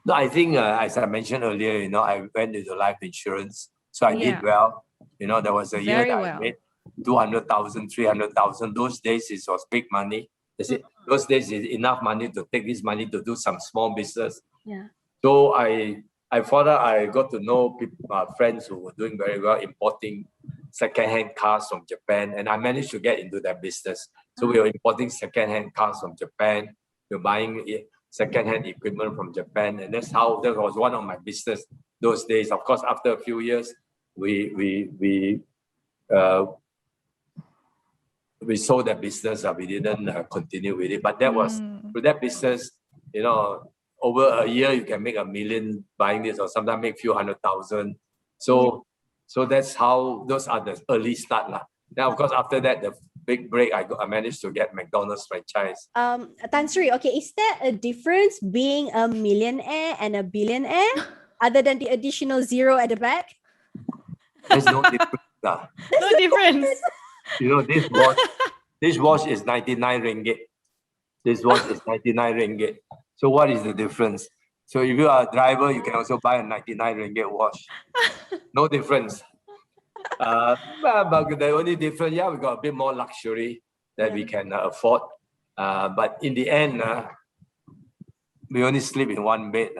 No, I think as I mentioned earlier, you know, I went into life insurance. So I did well. You know, there was a year that I made 200,000, 300,000. Those days it was big money. Those days it's enough money to take this money to do some small business. Yeah. So I thought I got to know friends who were doing very well importing second-hand cars from Japan, and I managed to get into that business. So we were importing second-hand cars from Japan. We were buying second-hand equipment from Japan, and that was one of my business those days. Of course, after a few years, we sold that business. We didn't continue with it. But that was with that business, you know, over a year you can make $1 million buying this, or sometimes make few 100,000. So that's how those are the early start lah. Now, of course, after that, the big break, I managed to get McDonald's franchise. Tan Sri, okay, is there a difference being a millionaire and a billionaire other than the additional zero at the back? There's no difference. No difference. You know, this watch is 99 ringgit. This watch is 99 ringgit. So what is the difference? So if you are a driver, you can also buy a 99 ringgit watch. No difference. But the only difference, yeah, we got a bit more luxury that we can afford. But in the end, we only sleep in one bed.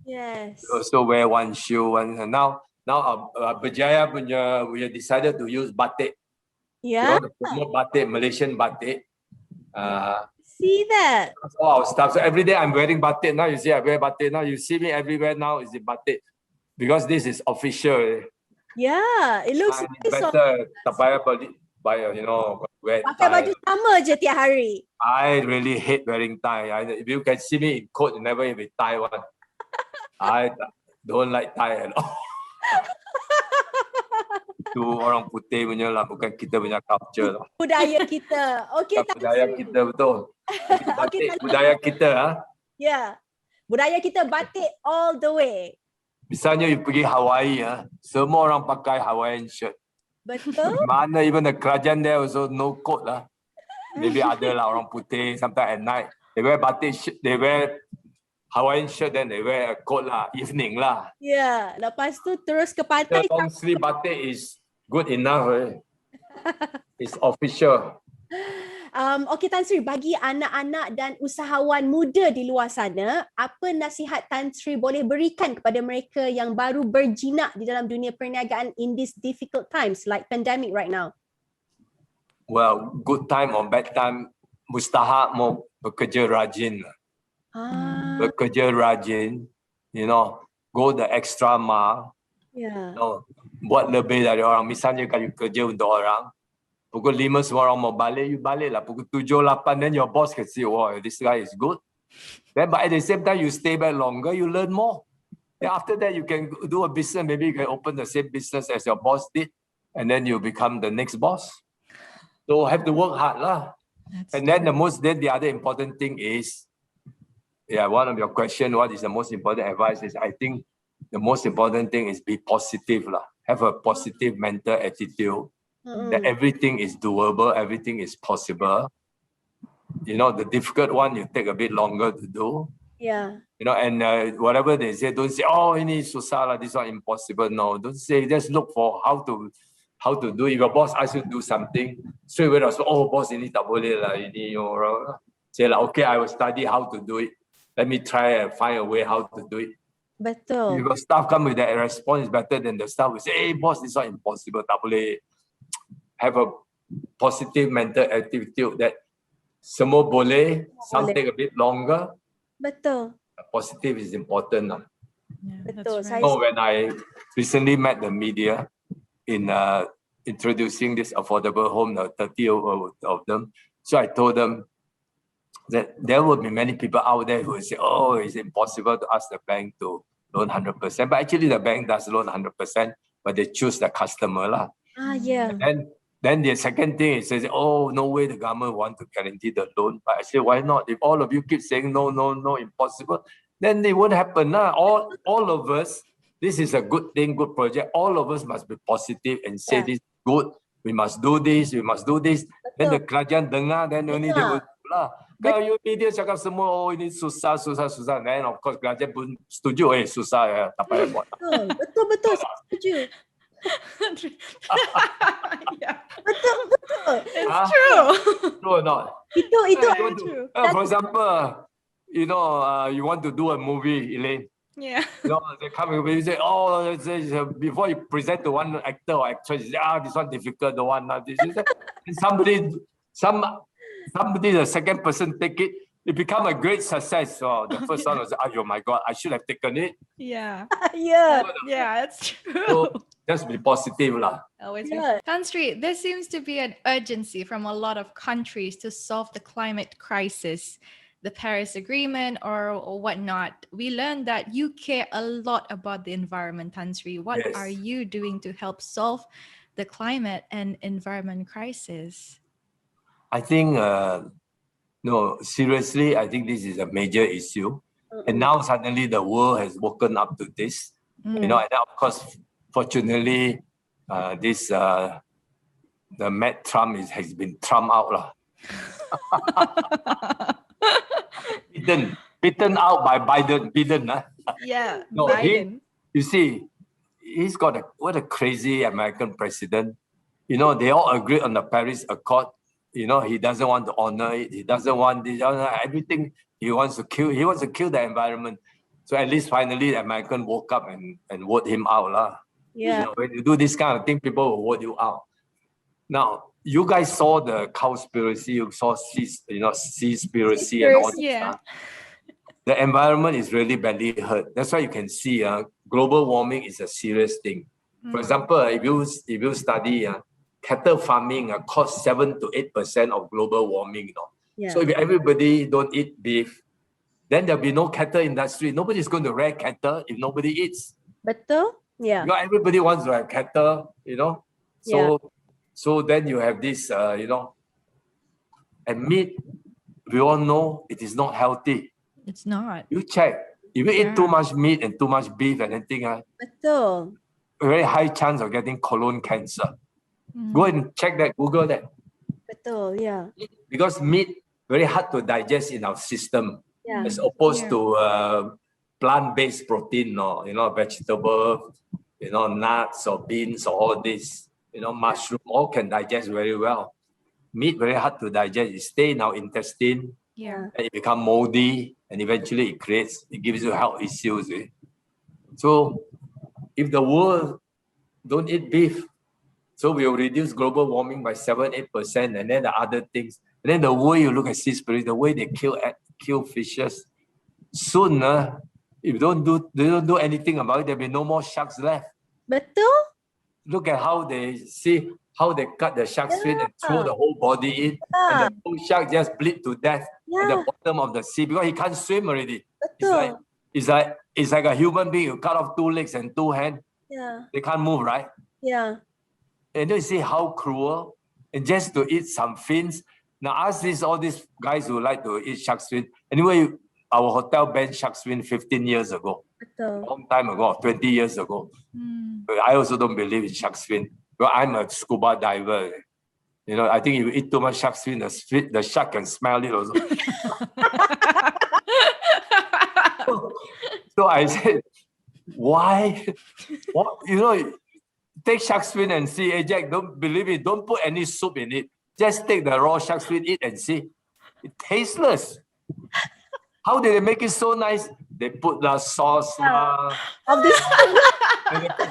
Yes. We also wear one shoe. And now Berjaya we have decided to use batik. Yeah. We want to promote batik, Malaysian batik. See that? That's all our stuff. So every day I'm wearing batik. Now you see I wear batik. Now you see me everywhere now is in batik. Because this is official. Yeah, it looks better. Tak payah buy, you know, wear pakai baju sama je tiap hari. I really hate wearing tie. If you can see me in coat, never even tie one. I don't like tie at all. Itu orang putih punya lah, bukan kita punya culture lah. Budaya kita. Okay, budaya kita betul. Okay, budaya kita Yeah. Budaya kita batik all the way. Misalnya you pergi Hawaii semua orang pakai Hawaiian shirt. Betul. Mana even the kerajaan there also no coat lah. Maybe ada lah orang putih sometimes at night. They wear batik shirt, they wear Hawaiian shirt, then they wear a coat lah, evening lah. Yeah, lepas tu terus ke pantai. Long sleeve batik is good enough. It's official. Okay, Tan Sri, bagi anak-anak dan usahawan muda di luar sana, apa nasihat Tan Sri boleh berikan kepada mereka yang baru berjinak di dalam dunia perniagaan in these difficult times like pandemic right now? Well, good time or bad time, mustahak mau bekerja rajin. Bekerja rajin, you know, go the extra mile. Yeah. You know, buat lebih dari orang. Misalnya kalau kerja untuk orang, pukul 5 semua orang mau balik, you balik lah. Pukul 7, 8, then your boss can see, wow, this guy is good. Then, but at the same time, you stay back longer, you learn more. Then after that, you can do a business. Maybe you can open the same business as your boss did, and then you become the next boss. So have to work hard lah. And then the other important thing is, one of your question, what is the most important advice is, I think the most important thing is be positive lah. Have a positive mental attitude. That everything is doable, everything is possible. You know, the difficult one, you take a bit longer to do. Yeah. You know, and whatever they say, don't say, oh, ini susah lah, this one impossible. No, don't say, just look for how to do it. If your boss asks you to do something, straight away, oh, boss, ini tak boleh lah, ini orang. Say like, okay, I will study how to do it. Let me try and find a way how to do it. Betul. If your staff come with that response, is better than the staff will say, hey, boss, this one impossible, tak boleh. Have a positive mental attitude that semua boleh, some take a bit longer. Betul. Positive is important. Betul. Right. So when I recently met the media in introducing this affordable home, 30 of them, so I told them that there will be many people out there who will say, oh, it's impossible to ask the bank to loan 100%. But actually the bank does loan 100%, but they choose the customer lah. Yeah. And then the second thing is, oh, no way the government want to guarantee the loan. But I say, why not? If all of you keep saying no, impossible, then it won't happen. All of us, this is a good thing, good project. All of us must be positive and say this is good. We must do this, we must do this. Then the kerajaan dengar, then only they will do lah. Kalau you media cakap semua, oh ini susah. Then of course kerajaan pun setuju, susah ya, tak payah buat. Betul, setuju. Yeah. Betul. It's true. True or not? Itu true. For example, you know, you want to do a movie, Elaine. Yeah. You know, they come and you say, oh, before you present to one actor or actress, you say, this one difficult, the one not this. And somebody, the second person take it, it become a great success. So the first one was, oh my God, I should have taken it. Yeah. Yeah, it's true. just be positive lah. Always. Yeah. Tan Sri, there seems to be an urgency from a lot of countries to solve the climate crisis, the Paris Agreement or whatnot. We learned that you care a lot about the environment, Tan Sri. What Yes. are you doing to help solve the climate and environment crisis? I think, no, seriously, I think this is a major issue. And now suddenly the world has woken up to this. You know, and then of course, fortunately, the Matt Trump has been Trump out lah. Beaten out by Biden. Yeah, No, Biden. you see, he's got what a crazy American president. You know, they all agreed on the Paris Accord. You know, he doesn't want to honor it. He doesn't want this, everything. He wants to kill the environment. So at least finally the American woke up and vote him out lah. Yeah. You know, when you do this kind of thing, people will vote you out. Now, you guys saw the cowspiracy, you saw seaspiracy and all that stuff. The environment is really badly hurt. That's why you can see global warming is a serious thing. For example, if you study cattle farming costs 7 to 8% of global warming. You know? Yeah. So if everybody don't eat beef, then there'll be no cattle industry. Nobody's going to rear cattle if nobody eats. Betul? Yeah. You know, everybody wants to have cattle, you know. So then you have this, you know, and meat, we all know it is not healthy. It's not. You check. If you eat too much meat and too much beef and anything, Betul. very high chance of getting colon cancer. Go and check that, Google that. Betul, yeah. Because meat, very hard to digest in our system. Yeah. As opposed to plant-based protein, or, you know, vegetable, you know, nuts or beans or all this, you know, mushroom, all can digest very well. Meat, very hard to digest. It stays in our intestine. Yeah. And it becomes moldy, and eventually it gives you health issues. So if the world don't eat beef, so we'll reduce global warming by 7-8%, and then the other things. And then the way you look at sea spirits, the way they kill fishes, soon, if they don't do anything about it, there'll be no more sharks left. Betul? Look at how they cut the shark's fin and throw the whole body in, and the whole shark just bleed to death at the bottom of the sea because he can't swim already. Betul. It's like a human being. You cut off 2 legs and 2 hands. Yeah. They can't move, right? Yeah. And you see how cruel, and just to eat some fins. Now ask all these guys who like to eat shark's fin. Anyway, our hotel banned shark's fin 15 years ago. Betul. Long time ago, 20 years ago. I also don't believe in shark's fin. Well, I'm a scuba diver. You know, I think if you eat too much shark's fin, the shark can smell it also. So I said, why? What? You know, take shark's fin and see. Hey, Jack, don't believe it. Don't put any soup in it. Just take the raw shark's fin, eat and see. It's tasteless. How did they make it so nice? They put the sauce of this and they put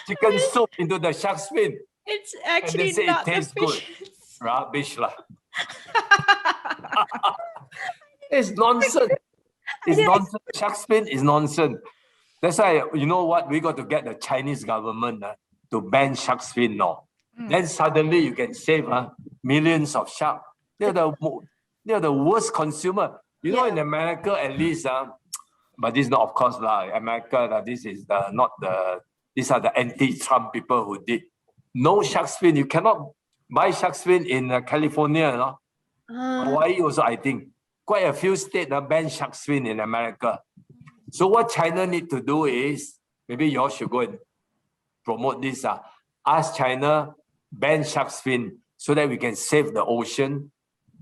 chicken soup into the shark's fin. It's actually and they say not it tastes the good. fish. Rubbish lah. It's nonsense. It's nonsense. Shark's fin is nonsense. That's why, you know what? We got to get the Chinese government to ban shark's fin now. Then suddenly you can save millions of sharks. They're the worst consumer. You know, in America at least, but this is not, of course, America. These are the anti-Trump people who did. No shark's fin. You cannot buy shark's fin in California. You know? Hawaii also, I think. Quite a few states ban shark's fin in America. So what China need to do is, maybe you all should go and promote this. Ask China, ban shark's fin so that we can save the ocean.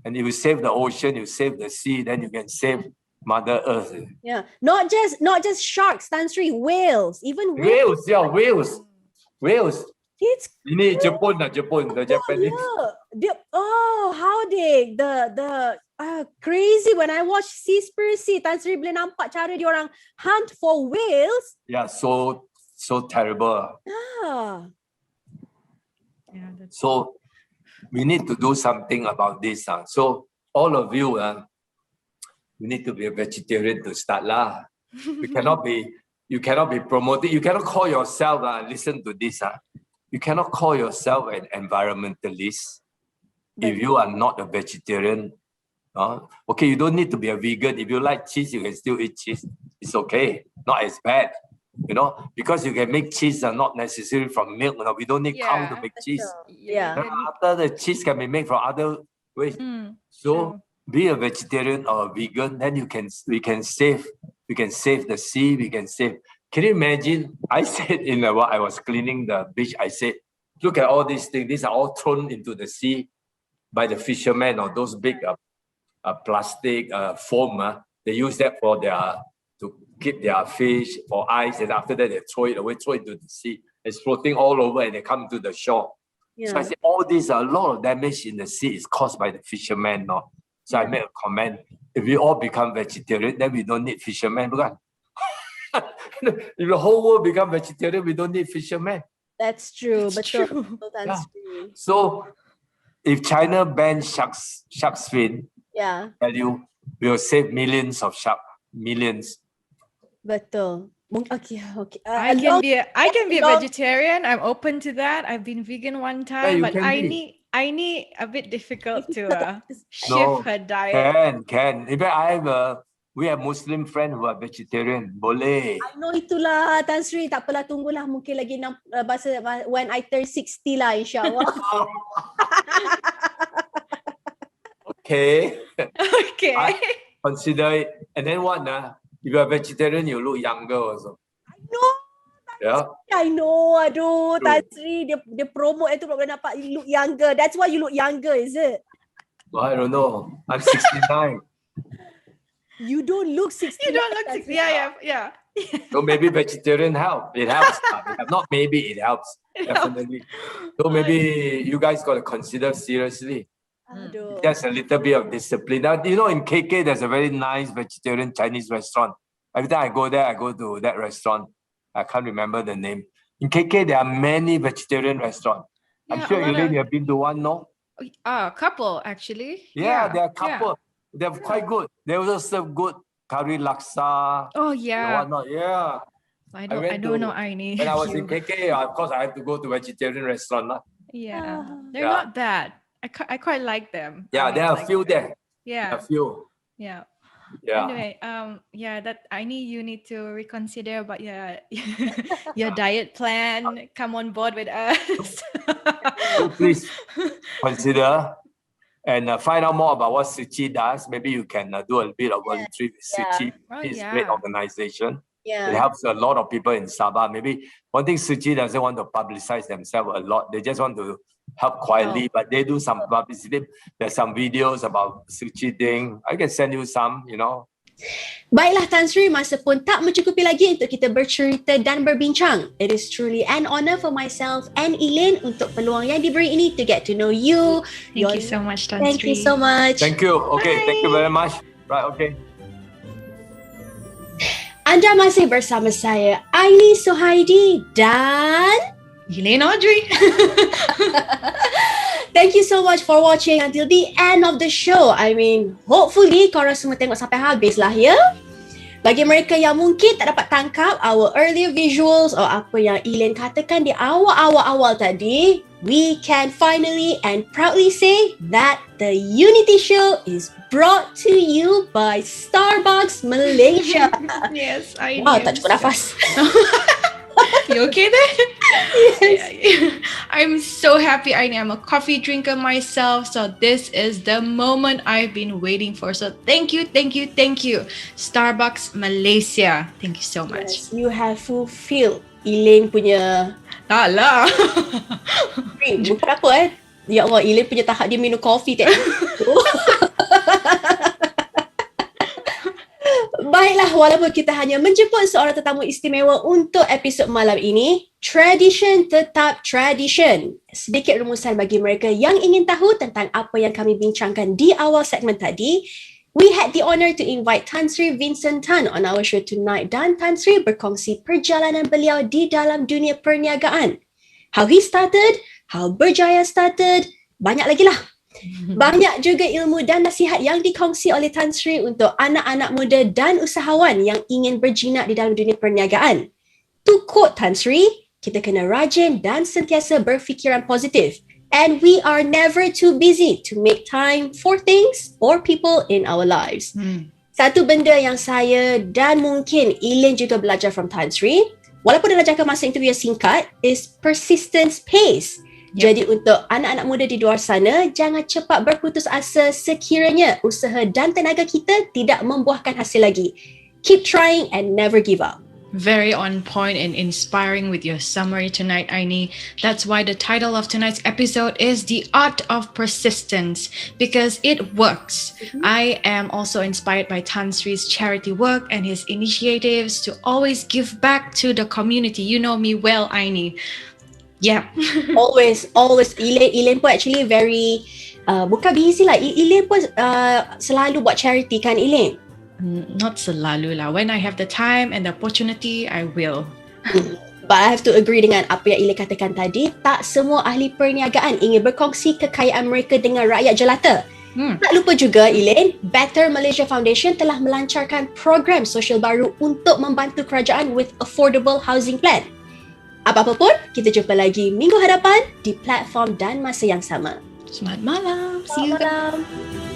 And if you save the ocean, you save the sea, then you can save Mother Earth. Yeah, not just sharks, Tan Sri, whales, even whales. Whales. It's ini Japan, the Japanese. How the crazy when I watch Seaspiracy, Tan Sri boleh nampak cara diorang hunt for whales. Yeah, so terrible. Yeah. So we need to do something about this. So all of you, we need to be a vegetarian to start lah. We cannot be, you cannot be promoted. You cannot call yourself, listen to this, you cannot call yourself an environmentalist if you are not a vegetarian. Okay, you don't need to be a vegan. If you like cheese, you can still eat cheese. It's okay, not as bad. Because you can make cheese not necessarily from milk. We don't need cow to make cheese. After the cheese can be made from other ways. So be a vegetarian or a vegan, then we can save the sea, we can save. Can you imagine? I said while I was cleaning the beach, I said, look at all these things. These are all thrown into the sea by the fishermen, or those big plastic foam. They use that to keep their fish for ice, and after that they throw it away, throw it into the sea. It's floating all over and they come to the shore. So I said, all these, a lot of damage in the sea is caused by the fishermen. So I made a comment, if we all become vegetarian, then we don't need fishermen. If the whole world become vegetarian, we don't need fishermen. That's true. That's true. That's true. So if China bans shark's fin, tell you, we will save millions of shark. Millions. Betul. Okay. I can be a vegetarian. I'm open to that. I've been vegan one time, but I need a bit difficult to shift her diet. Can. In fact, we have Muslim friends who are vegetarian. Boleh. I know itulah, Tan Sri. Tak apalah, tunggulah. Mungkin lagi when I turn 60 lah, insyaAllah. Okay. Okay. Consider it. And then what? If you're a vegetarian, you look younger also. I know. Yeah. I know. Aduh, Tan Sri, dia promote itu boleh nampak you look younger. That's why you look younger, is it? Well, I don't know. I'm 69. You don't look 60. You don't look 60. Yeah. So maybe vegetarian help. It helps. Not maybe, it helps. Definitely. So maybe you guys got to consider seriously. There's a little bit of discipline. Now, in KK, there's a very nice vegetarian Chinese restaurant. Every time I go there, I go to that restaurant. I can't remember the name. In KK, there are many vegetarian restaurants. I'm sure Elaine, you've been to one, no? A couple, actually. Yeah, there are a couple. They're quite good. They also serve good curry laksa. Oh, yeah. And whatnot. Yeah. I don't know Aini. When I was in KK, of course, I have to go to vegetarian restaurant. Yeah. They're not bad. I quite like them. Yeah, there are a few there. Yeah. A few. Yeah. Yeah. Anyway, that you need to reconsider about your diet plan. Come on board with us. So please consider and find out more about what Suchi does. Maybe you can do a bit of voluntary with Suchi. It's a great organization. Yeah. It helps a lot of people in Sabah. Maybe one thing, Suchi doesn't want to publicize themselves a lot. They just want to help quietly, but they do some publicity. There's some videos about Suchi thing. I can send you some, Baiklah Tan Sri, masa pun tak mencukupi lagi untuk kita bercerita dan berbincang. It is truly an honor for myself and Elaine untuk peluang yang diberi ini to get to know you. Thank you so much, Tan Sri. Thank you so much. Thank you. Okay, thank you very much. Right, okay. Anda masih bersama saya, Aini Suhaidi dan Elaine Audrey. Thank you so much for watching until the end of the show. I mean, hopefully korang semua tengok sampai habis lah, ya. Bagi mereka yang mungkin tak dapat tangkap our earlier visuals or apa yang Elaine katakan di awal tadi, we can finally and proudly say that the Unity Show is brought to you by Starbucks Malaysia. Yes, I Wow, tak cukup nafas. You okay there? Yes. I'm so happy. I'm a coffee drinker myself, so this is the moment I've been waiting for. So thank you, Starbucks Malaysia. Thank you so much. Yes, you have fulfilled Elaine punya Alah. bukan apa Ya Allah, Elaine punya tahap dia minum kopi tak? Baiklah, walaupun kita hanya menjemput seorang tetamu istimewa untuk episod malam ini, tradition tetap tradition. Sedikit rumusan bagi mereka yang ingin tahu tentang apa yang kami bincangkan di awal segmen tadi. We had the honor to invite Tan Sri Vincent Tan on our show tonight dan Tan Sri berkongsi perjalanan beliau di dalam dunia perniagaan. How he started, how Berjaya started, banyak lagi lah. Banyak juga ilmu dan nasihat yang dikongsi oleh Tan Sri untuk anak-anak muda dan usahawan yang ingin berjinak di dalam dunia perniagaan. To quote Tan Sri, kita kena rajin dan sentiasa berfikiran positif. And we are never too busy to make time for things or people in our lives. Satu benda yang saya dan mungkin Eileen juga belajar from Tan Sri, walaupun dalam jangka masa interview yang singkat, is persistence pays. Jadi untuk anak-anak muda di luar sana, jangan cepat berputus asa sekiranya usaha dan tenaga kita tidak membuahkan hasil lagi. Keep trying and never give up. Very on point and inspiring with your summary tonight, Aini. That's why the title of tonight's episode is The Art of Persistence, because it works. I am also inspired by Tan Sri's charity work and his initiatives to always give back to the community. You know me well, Aini. Yeah. always. Eileen pun actually very, bukan busy lah. Eileen pun selalu buat charity kan, Eileen? Not selalu lah. When I have the time and the opportunity, I will. But I have to agree dengan apa yang Eileen katakan tadi. Tak semua ahli perniagaan ingin berkongsi kekayaan mereka dengan rakyat jelata. Tak lupa juga, Eileen, Better Malaysia Foundation telah melancarkan program sosial baru untuk membantu kerajaan with affordable housing plan. Apa-apa pun, kita jumpa lagi minggu hadapan di platform dan masa yang sama. Selamat malam. See you. Selamat malam.